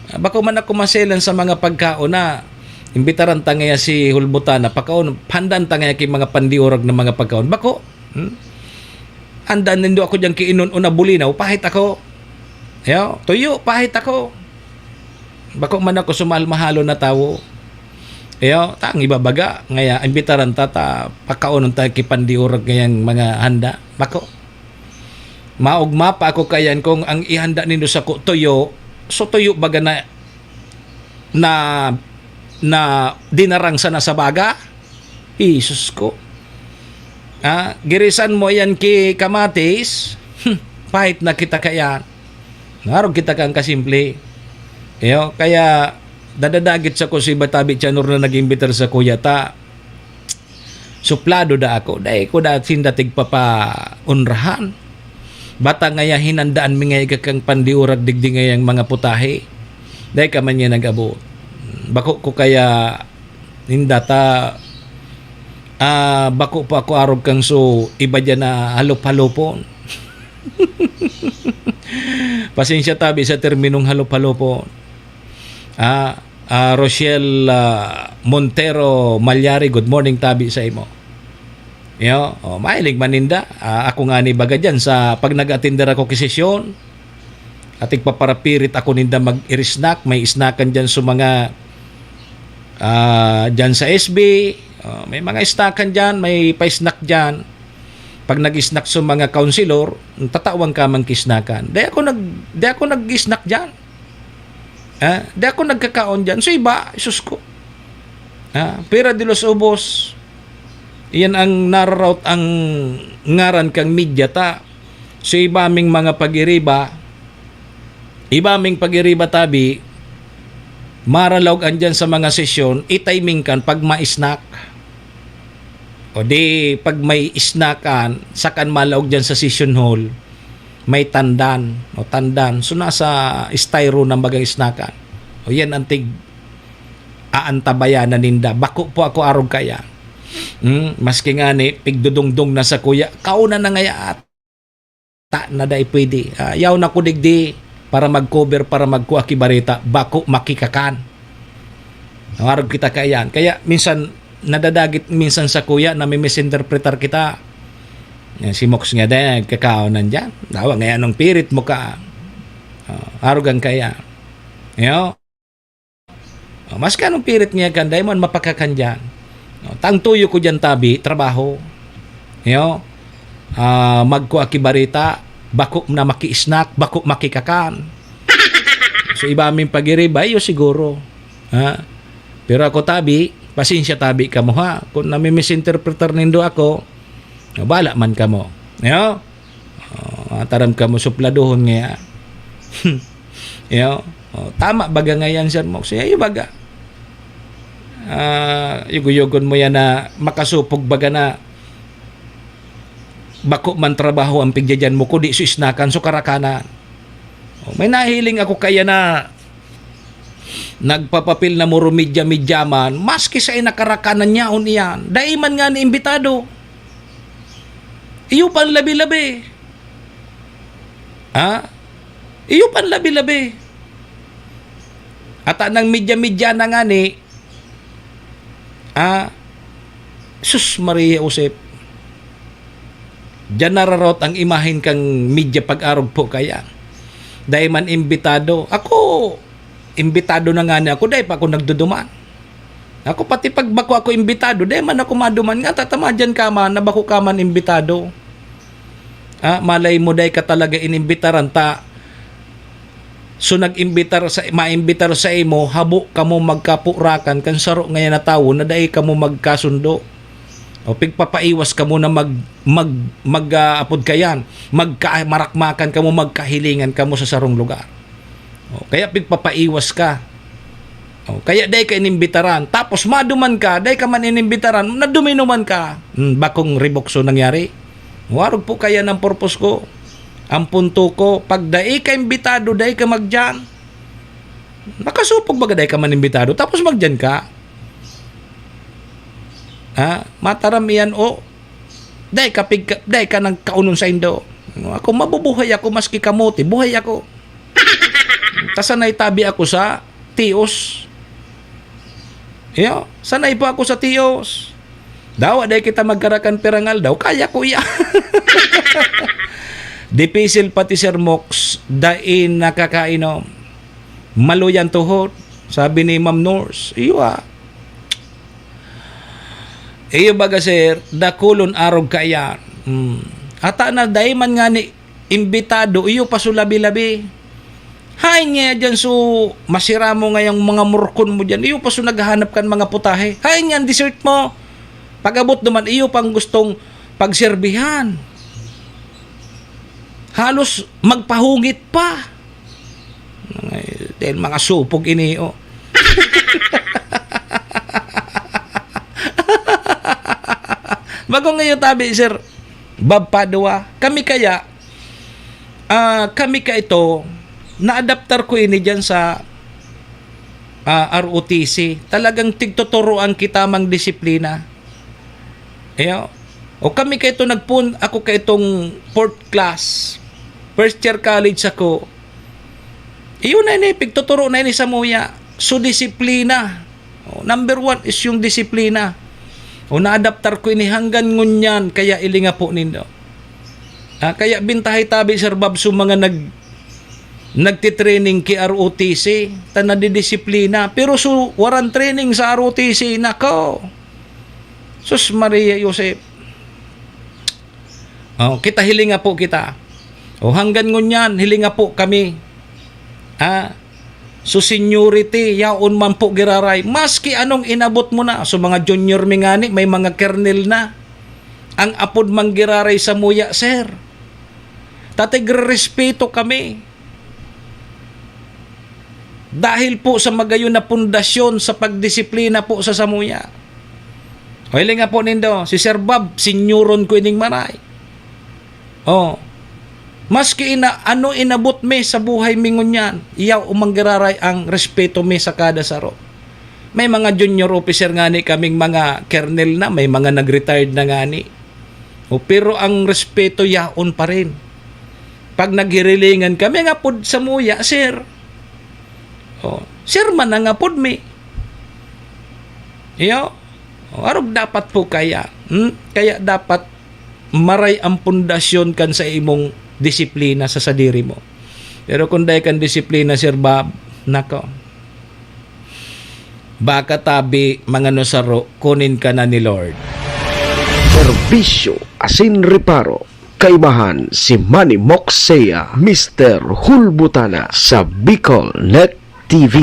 Bako man ako maselan sa mga pagkaon na imbitaran tangaya si Hulbutana pagkaon, pandan tangaya kay mga pandiurag na mga pagkaon. Bako, andan nindo ako dyan kiinon una bulinaw, pahit ako. Yo, tuyo, pahit ako. Bako man ako sumalmahalo na tawo. Yo, tang ibabaga ngaya imbitaran tata pagkaon ta kay pandiurag ngayang mga handa. Bako. Maugma pa ako kayan kung ang ihanda nindo sa tuyo. So tuyo baga na dinarang sana sa baga. Isus ko. Girisan mo yan ki kamatis. Pahit na kita kaya. Ngarog kita kang kasimple. Kaya dadadagit sa ko si Batabi Chanur na nag-imbitar sa kuya ta. Suplado da ako. Dahil ko da sindatig unrahan. Bata ngaya hinandaan mi ngaya kakang pandiurag digdi ngayang mga putahe. Dahil ka man niya nag-abo. Bako ko kaya hindata bako pa ako arog kang so iba dyan na halop-halopon. Pasensya tabi sa terminong halop-halopon. Rochelle Montero Malyari, good morning tabi sa imo. Mailig maninda. Ako nga ni baga dyan sa pag nag-attender ako kisesyon at igpaparapirit ako ninda mag-irisnack. May isnakan dyan sa mga dyan sa SB. May mga isnakan dyan, may pa-snack dyan. Pag nag-snack sa mga counselor, tatawang ka mang kisnakan. Di ako nag-snack dyan. Di ako nagkakaon dyan. So iba, isus ko. Pera de los ubos. Iyan ang nararout ang ngaran kang media ta. So ibaming mga pagiriba, tabi, maralog andyan sa mga sesyon, itiming kan pag ma-snack. O di, pag may snackan, sakan malawag dyan sa session hall, may tandan. So nasa styro ng bagang snackan. O yan antig aantabayan na ninda. Bako po ako arog kaya. Maski nga ni pigdudungdong na sa kuya kauna na ngaya at ta na day pwede yaw na kudigdi para mag-cover para magkuha kibarita bako makikakan arog kita kayan kaya minsan nadadagit minsan sa kuya na may misinterpretar kita si Mox nga day kakao nandyan dawa ngayon ng pirit mo ka arogan kaya mas kanong pirit nga kanday man mapakakan dyan. Tang tuyo ko dyan tabi, trabaho. Magkuha kibarita, bako na maki-snack, bako makikakan. So iba aming pagiriba, siguro. Pero ako tabi, pasensya tabi ka mo ha. Kung nami-misinterpretar nindo ako, bala man ka mo. Taram ka mo supladohon nga. Tama baga ngayon sir mo. Siya baga. Yugo-yugon mo yan na makasupog baga na bako man trabaho ang pigdyan mo kundi so isnakan so karakanan. May nahiling ako kaya na nagpapapil na muro midya-midyaman maski sa inakarakanan niya iyan. Daiman nga ni imbitado. Iyo pan labi-labi. Iyo pan labi-labi. At nang midya-midya na nga ni, sus Maria Josep, diyan nararot ang imahin kang midya pag-arog po kaya. Dahil man imbitado. Ako, imbitado na nga ni ako, dahil pa ako nagduduman. Ako pati pag bako ako imbitado, dahil man ako maduman nga, tatama dyan ka man, nabako ka man imbitado. Malay mo dahil ka talaga inimbitaran ta. So nag-imbitar sa maimbitar sa imo, habo kamo magkapurakan kan saro ngayon na tawo na dahil kamo magkasundo. O pigpapaiwas kamo na apod kayan, magmarakmakan kamo, magkahilingan kamo sa sarong lugar. O, kaya pigpapaiwas ka. O, kaya dahil ka inimbitaran, tapos maduman ka, dahil ka man inimbitaran, naduminuman ka. Bakong ribokso nangyari. Warog po kaya ng purpose ko. Ang punto ko, pag dahi ka imbitado, dahi ka magdyan. Nakasupog baga dahi ka man imbitado, tapos magdyan ka. Mataram yan o. Dahi ka nagkaunon sa indo. Ako mabubuhay ako maski kamote, buhay ako. Tasanay tabi ako sa tios. Sanay po ako sa tios. Daw, dahi kita magkarakan perangal daw, kaya ko iya. Dipisil pati Sir Mox, dain nakakainom. Maluyan tuhod, sabi ni Ma'am Nors. Iyo baga sir, dakulon arog kaya. Ata na dahi man nga ni imbitado, iyo pasulabi-labi. Hay nga dyan so, masira mo ngayong mga murkon mo dyan. Iyo pa so naghahanap kan mga putahe. Hay nga dessert mo. Pag-abot naman, iyo pang gustong pagserbihan. Halos magpahungit pa. Dahil mga supog iniyo. Bago ngayon tabi, Sir Bob Padua, kami ka ito, na-adaptar ko ini dyan sa ROTC. Talagang tigtuturoan kita mang disiplina. O kami ka ito ako ka itong 4th class. First year college ako. Iyon na ini, pigtuturo na ini sa muya. So, disiplina. Number 1 is yung disiplina. Na-adaptar ko ini hanggang ngunyan, kaya ilinga po nindo. Kaya bintahay tabi, Sir Bob, so mga nagtitraining ki ROTC, nadidisiplina. Pero so, waran training sa ROTC, nako. Sus Maria Josep. Kita hilinga po kita. Hanggang ngunyan, hilinga po kami. So seniority, yaon man po giraray. Maski anong inabot mo na. So mga junior mingani, may mga kernel na. Ang apod mang giraray sa muya, sir. Tatigrespeto kami. Dahil po sa magayon na pundasyon sa pagdisiplina po sa samuya. Hilinga po nindo, si Sir Bob, senyoron ko ining maray. Maski inabot me sa buhay mingon yan, iyaw umanggiraray ang respeto me sa kada saro. May mga junior officer nga ni kaming mga kernel na, may mga nag-retired na nga ni. Pero ang respeto yaon pa rin. Pag naghirilingan kami nga pod sa muya, sir. Sir man nga pod me. Arog dapat po kaya. Kaya dapat maray ang pundasyon kan sa imong disiplina sa sadiri mo. Pero kung dahil kan disiplina, Sir Bob, nako, baka tabi mga nosaro, kunin ka na ni Lord. Serbisyo asin reparo, kaibahan si Manny Moxea, Mr. Hulbutana sa Bicol Net TV.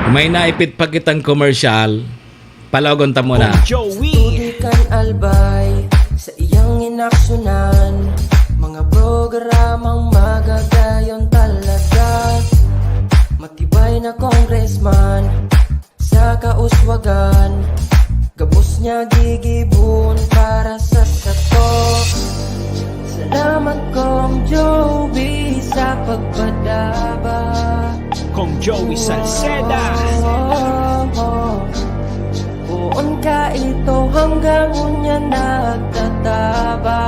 May naipit pa kitang commercial, palagon ta mo na. Joey kan albay sa iyang inaksyonan, mga programang magagayon talaga. Matibay na congressman sa kauswagan, gabos niya gigibon para sa sato. Salamat Kong Joey sa pagpadaba. Kong Joey Salceda. Buon ka ito hanggang unya nagtataba.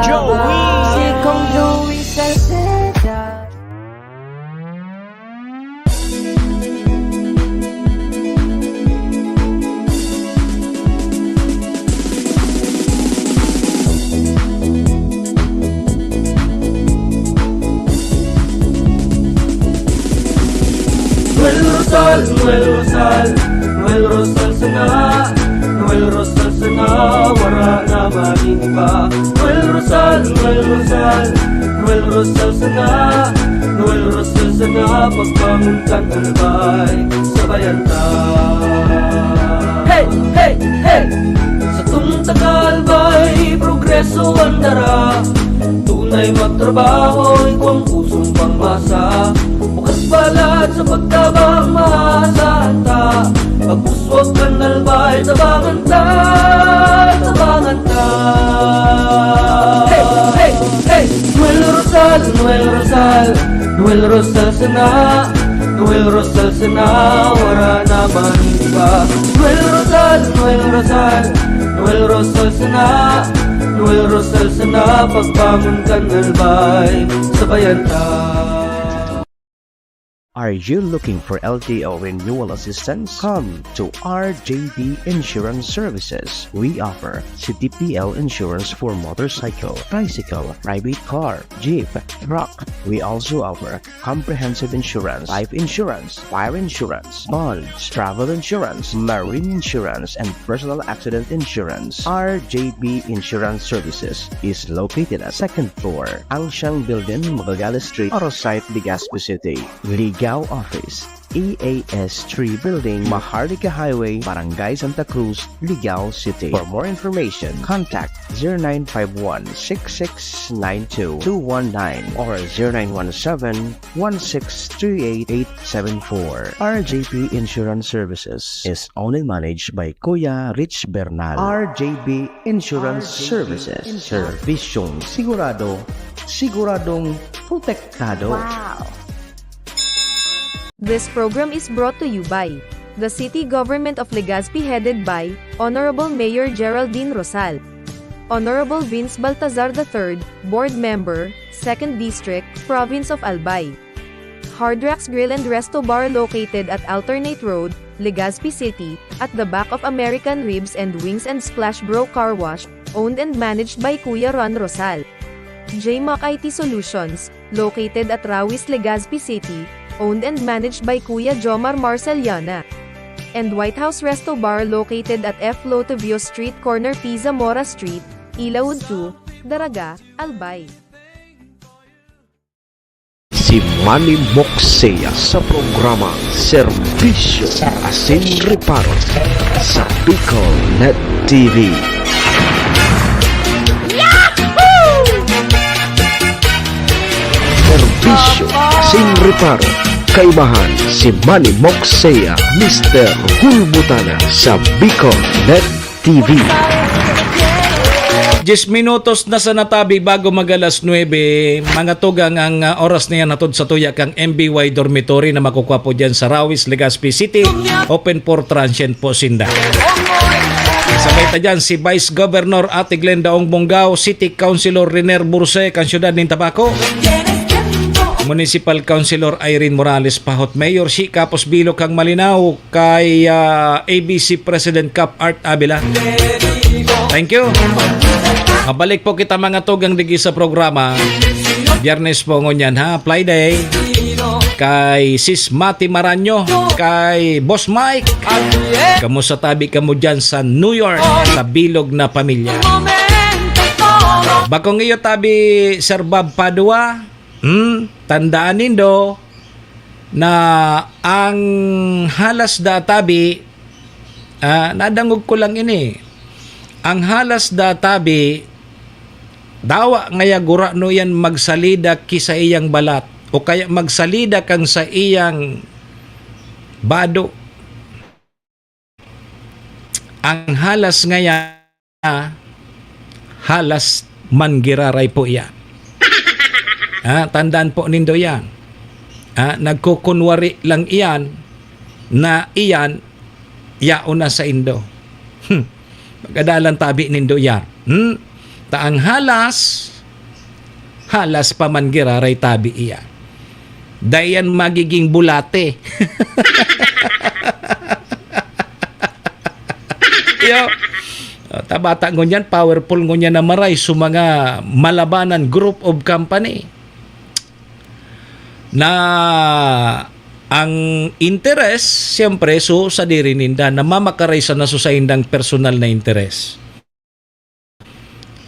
Joey! Si Kong Joey Salceda. Noel Rosal, Noel Rosal, Noel Rosal sana, Noel Rosal sana, wala na mainiba. Noel Rosal, Noel Rosal, Noel Rosal sana, Noel Rosal sana, pagbangon kang albay, sabayan ta. Hey, hey, hey! Sa tuntagalbay, progreso ang dara, tunay magtrabaho, ikaw ang pusong pangmasa. Bukas balat sa pagtabang maasahan ta, pagpuswag kang albay, tabangan ta, tabangan ta. Hey, hey, hey! Noel Rosal, Noel Rosal, Noel Rosal sana, Noel Rosal sana, wala na maniba. Noel Rosal, Noel Rosal, Noel Rosal sana, Noel Rosal sana, pagbangon kang albay, sabayan ta. Are you looking for LTO renewal assistance? Come to RJB Insurance Services. We offer CTPL insurance for motorcycle, tricycle, private car, jeep, truck. We also offer comprehensive insurance, life insurance, fire insurance, bonds, travel insurance, marine insurance, and personal accident insurance. RJB Insurance Services is located at 2nd floor, Angshang Building, Magallanes Street, Orosite, Legazpi City. Ligao Office, EAS 3 Building, Maharlika Highway, Barangay Santa Cruz, Ligao City. For more information, contact 0951-6692-219 or 0917-1638874. RJP Insurance Services is owned and managed by Kuya Rich Bernal. RJB Insurance Services. Servisyong sigurado, siguradong protektado. Wow! This program is brought to you by the City Government of Legazpi headed by Honorable Mayor Geraldine Rosal, Honorable Vince Baltazar III, Board Member, 2nd District, Province of Albay. Hard Rocks Grill and Resto Bar located at Alternate Road, Legazpi City, at the back of American Ribs and Wings and Splash Bro Car Wash, owned and managed by Kuya Ron Rosal. JMAC IT Solutions, located at Rawis, Legazpi City, owned and managed by Kuya Jomar Marceliana. And White House Resto Bar located at F. Lotovio Street Corner Pisa Mora Street, Ilaud 2, Daraga, Albay. Si Manny Moxea sa programang Serbisyo Asin Reparo sa Bicol Net TV. Serbisyo Asin Reparo. Kaibahan si Manny Moxea, Mr. Hulbutana sa Bicol Net TV. 10 minutos na sa natabi bago mag-alas 9, mga tugang ang oras niya natod sa tuya kang MBY Dormitory na makukuha po dyan sa Rawis, Legazpi City. Open for transient po sinda. Sabay ta dyan si Vice Governor Ate Glenda Ong Bonggao, City Councilor Riner Burse, kan Syudad ng Tabaco, Municipal Councilor Irene Morales Pahot, Mayor si Capos Bilo kang Malinaw, kay ABC President Cap Art Abila. Thank you. Mabalik po kita mga tugang digi sa programa. Biyernes po ngunyan ha, Play Day. Kay Sis Mati Maranyo, kay Boss Mike. Kamusta tabi kamo dyan sa New York, sa bilog na pamilya. Bakong iyo tabi Sir Bob Padua, tandaan nindo na ang halas databi, nadangog ko lang ini, ang halas databi dawa ngaya gura no yan magsalida ki sa iyang balat o kaya magsalida kang sa iyang bado. Ang halas ngaya halas manggiraray po iya. Tandaan po nindo yan. Nagkukunwari lang iyan na iyan yauna sa indo. Magadalan tabi nindo yan. Taang halas pa man giraray tabi iya. Dayan magiging bulate. Yo, tabata ngunyan, powerful ngunyan na maray sa mga malabanan group of company na ang interes siyempre so sa diri ninda na mamakaray sa naso sa indang personal na interes.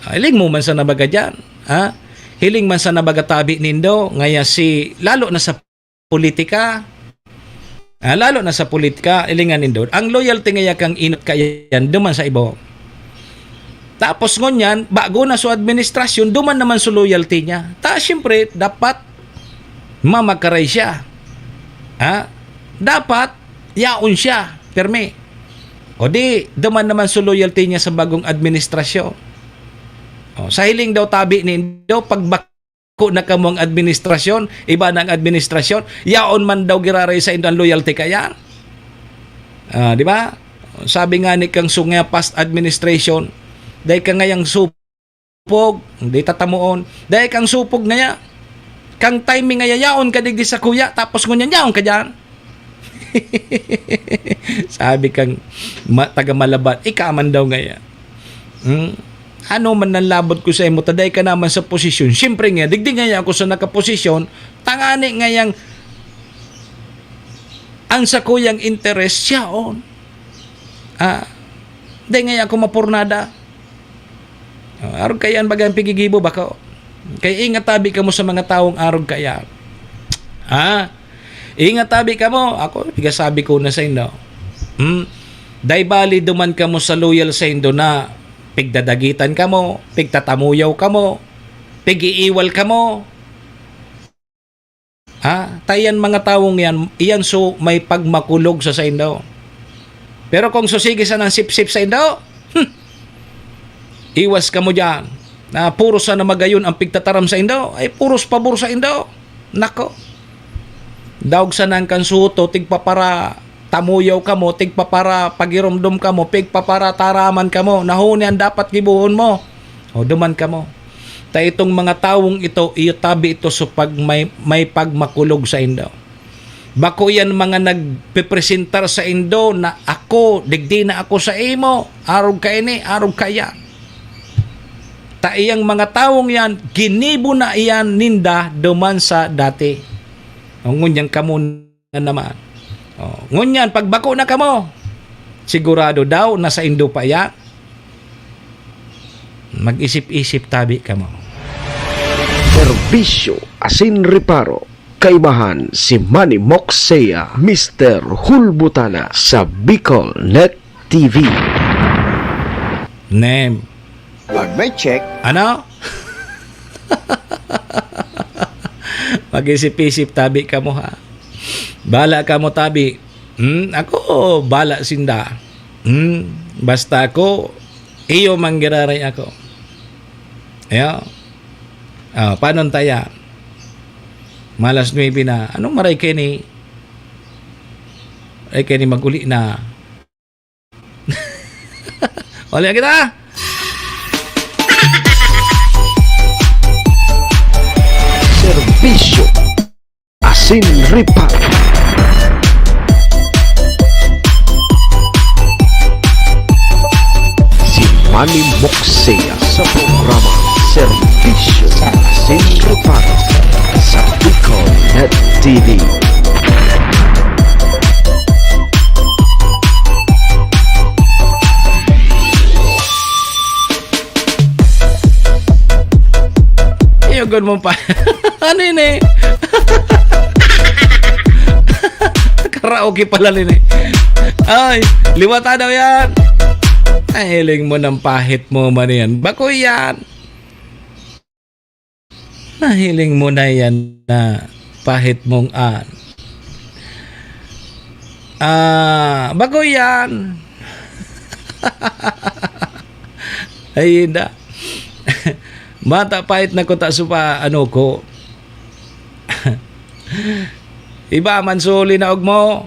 Hiling mo man sa nabaga dyan, ha? Hiling man sa nabaga tabi nindo ngaya si lalo na sa politika. Lalo na sa politika, ilingan nindo. Ang loyalty ngaya kang inot kayan duman sa ibo. Tapos ngunyan, bago na sa administrasyon, duman naman sa loyalty niya. Siyempre, dapat mamakaray siya. Dapat yaon siya. Perme. O di, duman naman sa loyalty niya sa bagong administrasyon. Sa hiling daw tabi nindo, pagbako na kamong administrasyon, iba ng administrasyon, yaon man daw giraray sa indang loyalty kaya. Di ba? Sabi nga ni kang sungya past administration, dahil ka ngayang supog, hindi tatamuon, dahil kang supog ngaya, kang timing ngaya yaon ka digdi sa kuya, tapos ngunyan yaon ka dyan. Sabi kang taga Malaban, ikaman daw ngaya. Ano man nalabot ko sa imo, taday ka naman sa posisyon. Siyempre nga, digdi ngaya ako sa nakaposisyon, tangani ngayang ang sa kuyang interest siyaon. Dahil ngaya ako mapurnada. Arog kayaan bagang pigigibo baka. Kaya ingat tabi ka mo sa mga taong arog kaya. Ingat tabi ka mo. Ako, sabi ko na sa indo. Dahil bali duman ka mo sa loyal sa indo na pigdadagitan ka mo, pigtatamuyaw ka mo, pigiiwal ka mo. Tayan mga taong yan, iyan so may pagmakulog sa indo. Pero kung susigi sa ng sip-sip sa indo, iwas ka mo dyan. Na puros na magayon ang pigtataram sa indo, ay puros pabor sa indo. Nako. Daog sa nang kansuto, tigpapara tamuyaw ka mo, tigpapara pagirumdum ka mo, pigpapara taraman ka mo, nahuni ang dapat gibuhon mo. Duman ka mo. Ta itong mga taong ito, itabi ito so pag may pagmakulog sa indo. Bako yan mga nagpipresentar sa indo na ako, digdi na ako sa imo, arog ka ini, arog ka yan. Ta iyang mga taong yan, ginibo na iyan ninda duman sa dati. Ngunyan ka muna naman. Ngunyan, pagbako na ka mo, sigurado daw nasa indo pa yan. Mag-isip-isip tabi ka mo. Serbisyo asin reparo. Kaibahan si Manny Moxea, Mr. Hulbutana sa Bicol Net TV. Name. Pag may check. Ano? Mag-isip-isip tabi ka mo ha. Bala ka mo tabi. Ako, bala sinda. Basta ako, iyo manggiraray ako. Ayo. Paano taya? Malas 9 na. Anong maray kayo ni? Ay kayo ni maguli na. Wala kita! Serbisyo asin reparo. Si Manny Moxea sa programa Serbisyo asin reparo sa Bicol Net TV. Iyogon mo pa. Ano yun eh? Karaoke pala rin eh. Ay, liwata daw yan. Ay, hiling mo ng pahit mo man yan. Bako yan. Nahiling mo na yan na pahit mong bago yan. Ay, hindi. Mata pahit na ko ta supa ano ko. Iba man suli na og mo.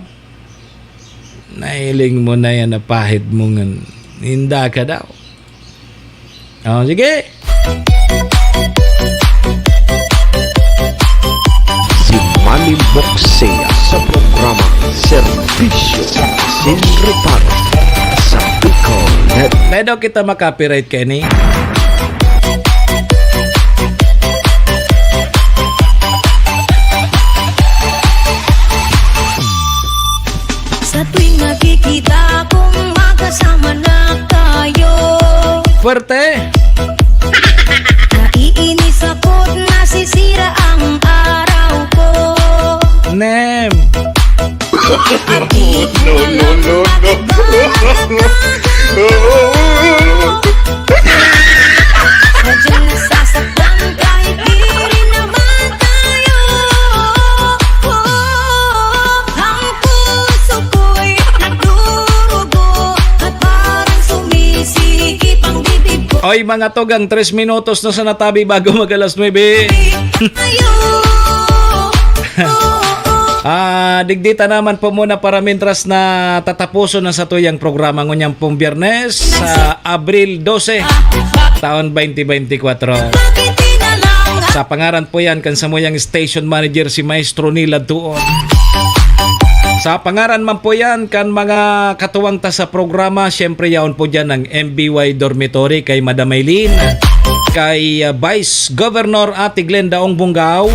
Nahiling mo na yan na pahit mong hinda ka daw. Sige. Manny Moxea sa programa Serbisyo Sin Reparo sa Bicol Net. Pwede kita makapiright, Kenny? Sa tuwing nakikita kong magkasama na tayo, Fuerte! naiinis ako't nasisira ang araw ko. Nem! At di ko alam bakit ba sadyang nasasaktan kahit di rin naman tayo. Ang puso ko'y nagdurugo at parang sumisikip ang bibig ko. Oy, mga togang 3 minutos na sa natabi bago mag-alas 9. Digdita naman po muna para mintras na tatapuso na sa tuyang programa ngunyang pong Biyernes sa Abril 12, taon 2024. Sa pangaran po yan kan sa moyang station manager si Maestro Nila Tuon. Sa pangaran man po yan kan mga katuwang ta sa programa, syempre yaon po dyan ng MBY Dormitory kay Madam Maylin, kay Vice Governor Ate Glenda Ong Bungaw,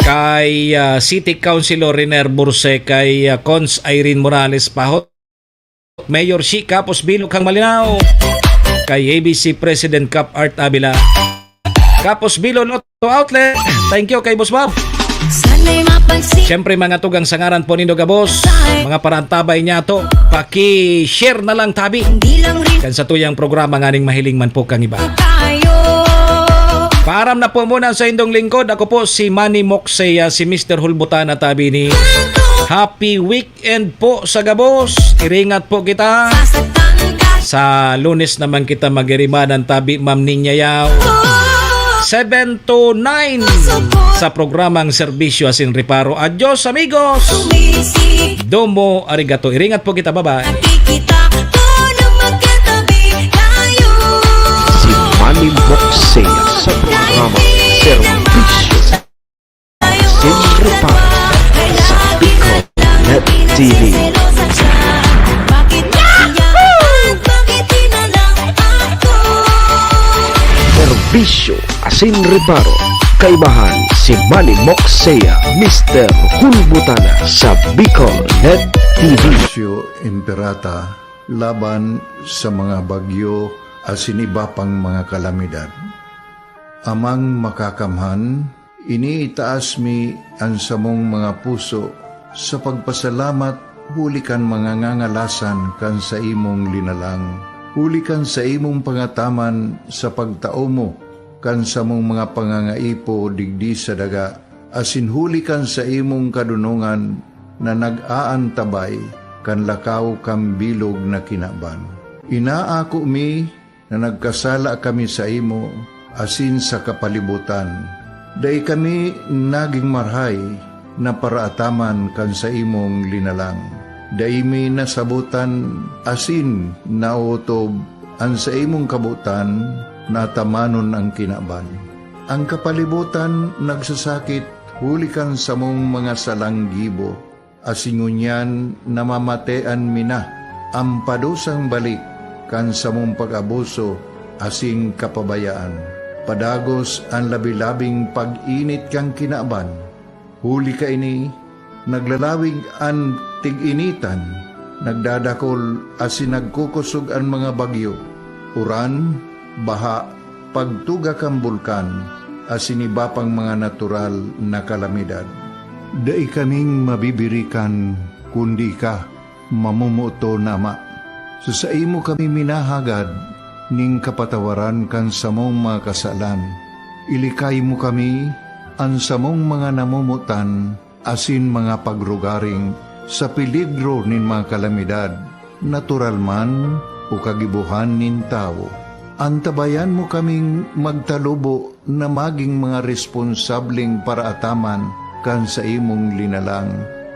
kay City Councilor Riner Burse, kay Cons Irene Morales Pahot, Mayor Shika Posbilog Kang Malinaw, kay ABC President Cap Art Abila, Kapos Bilon Auto Outlet. Thank you kay Boss Bob. Siyempre mga tugang sangaran po nindo Gabos, mga parantabay niya to, paki-share na lang tabi kan sa tuyang programa nganing mahiling man po kang iba. Paaram na po muna sa indong lingkod. Ako po si Manny Moxea, si Mr. Hulbutana tabi ni. Happy weekend po sa Gabos. Iringat po kita. Sa Lunes naman kita mag-irimanan tabi Ma'am Ninyayaw. 7 to 9 sa programang Serbisyo Sin Reparo. Adios amigos. Domo arigato. Iringat po kita. Bye-bye. Manny Moxea sa programa Serbisyo Sin Reparo sa Bicol Net TV. Serbisyo Sin Reparo, kaibahan si Manny Moxea, Mr. Hulbutana sa Bicol Net TV. Serbisyo Imperata laban sa mga bagyo asin iba pang mga kalamidad. Amang makakamhan, iniitaas mi ang samong mga puso sa pagpasalamat, hulikan mga ngangalasan kan sa imong linalang. Hulikan sa imong pangataman sa pagtao mo, kan sa mong mga pangangaipo digdi sa daga, asin hulikan sa imong kadunungan na nag-aantabay kan lakaw kam bilog na kinaban. Inaako mi na nagkasala kami sa imo, asin sa kapalibutan. Day kami naging marhay na paraataman kan sa imong linalang. Day mi nasabutan, asin nautob ang sa imong kabutan, natamanon ang kinaban. Ang kapalibutan nagsasakit, hulikan sa mong mga salanggibo, asin ngunyan namamatean mina, ang padusang balik, kan sa mong pag-abuso, asing kapabayaan. Padagos ang labi-labing pag-init kang kinaban. Huli ka ini, naglalawig ang tig-initan, nagdadakol asin nagkukusog ang mga bagyo. Uran, baha, pagtuga kang bulkan, asin iba pang mga natural na kalamidad. Dai kaming mabibirikan, kundi ka, mamumuto nama. So sa imo kami minahagad, ning kapatawaran kan samong mga kasalan. Ilikay mo kami, ang samong mga namumutan, asin mga pagrugaring, sa peligro nin mga kalamidad, natural man o kagibuhan nin tao. Antabayan mo kaming magtalubo na maging mga responsableng paraataman kan sa imong linalang,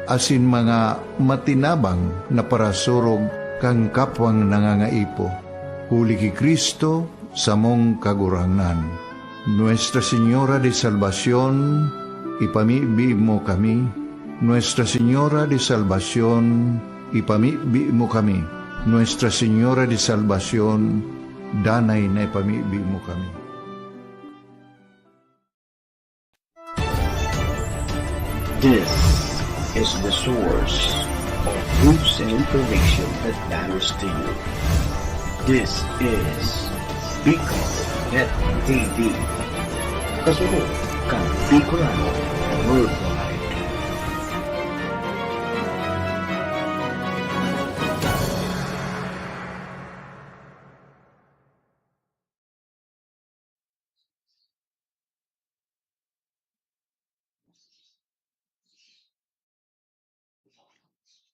asin mga matinabang na parasurog kang kapwang nangangaipo. Huli ki Kristo sa mong kaguranan. Nuestra Señora de Salvación, ipamibi mo kami. Nuestra Señora de Salvación, ipamibi mo kami. Nuestra Señora de Salvación, danay na ipamibi mo kami. This is the source of news and information that matters to you. This is Bicol Net TV. Kasunod kang Bicolano Worldwide.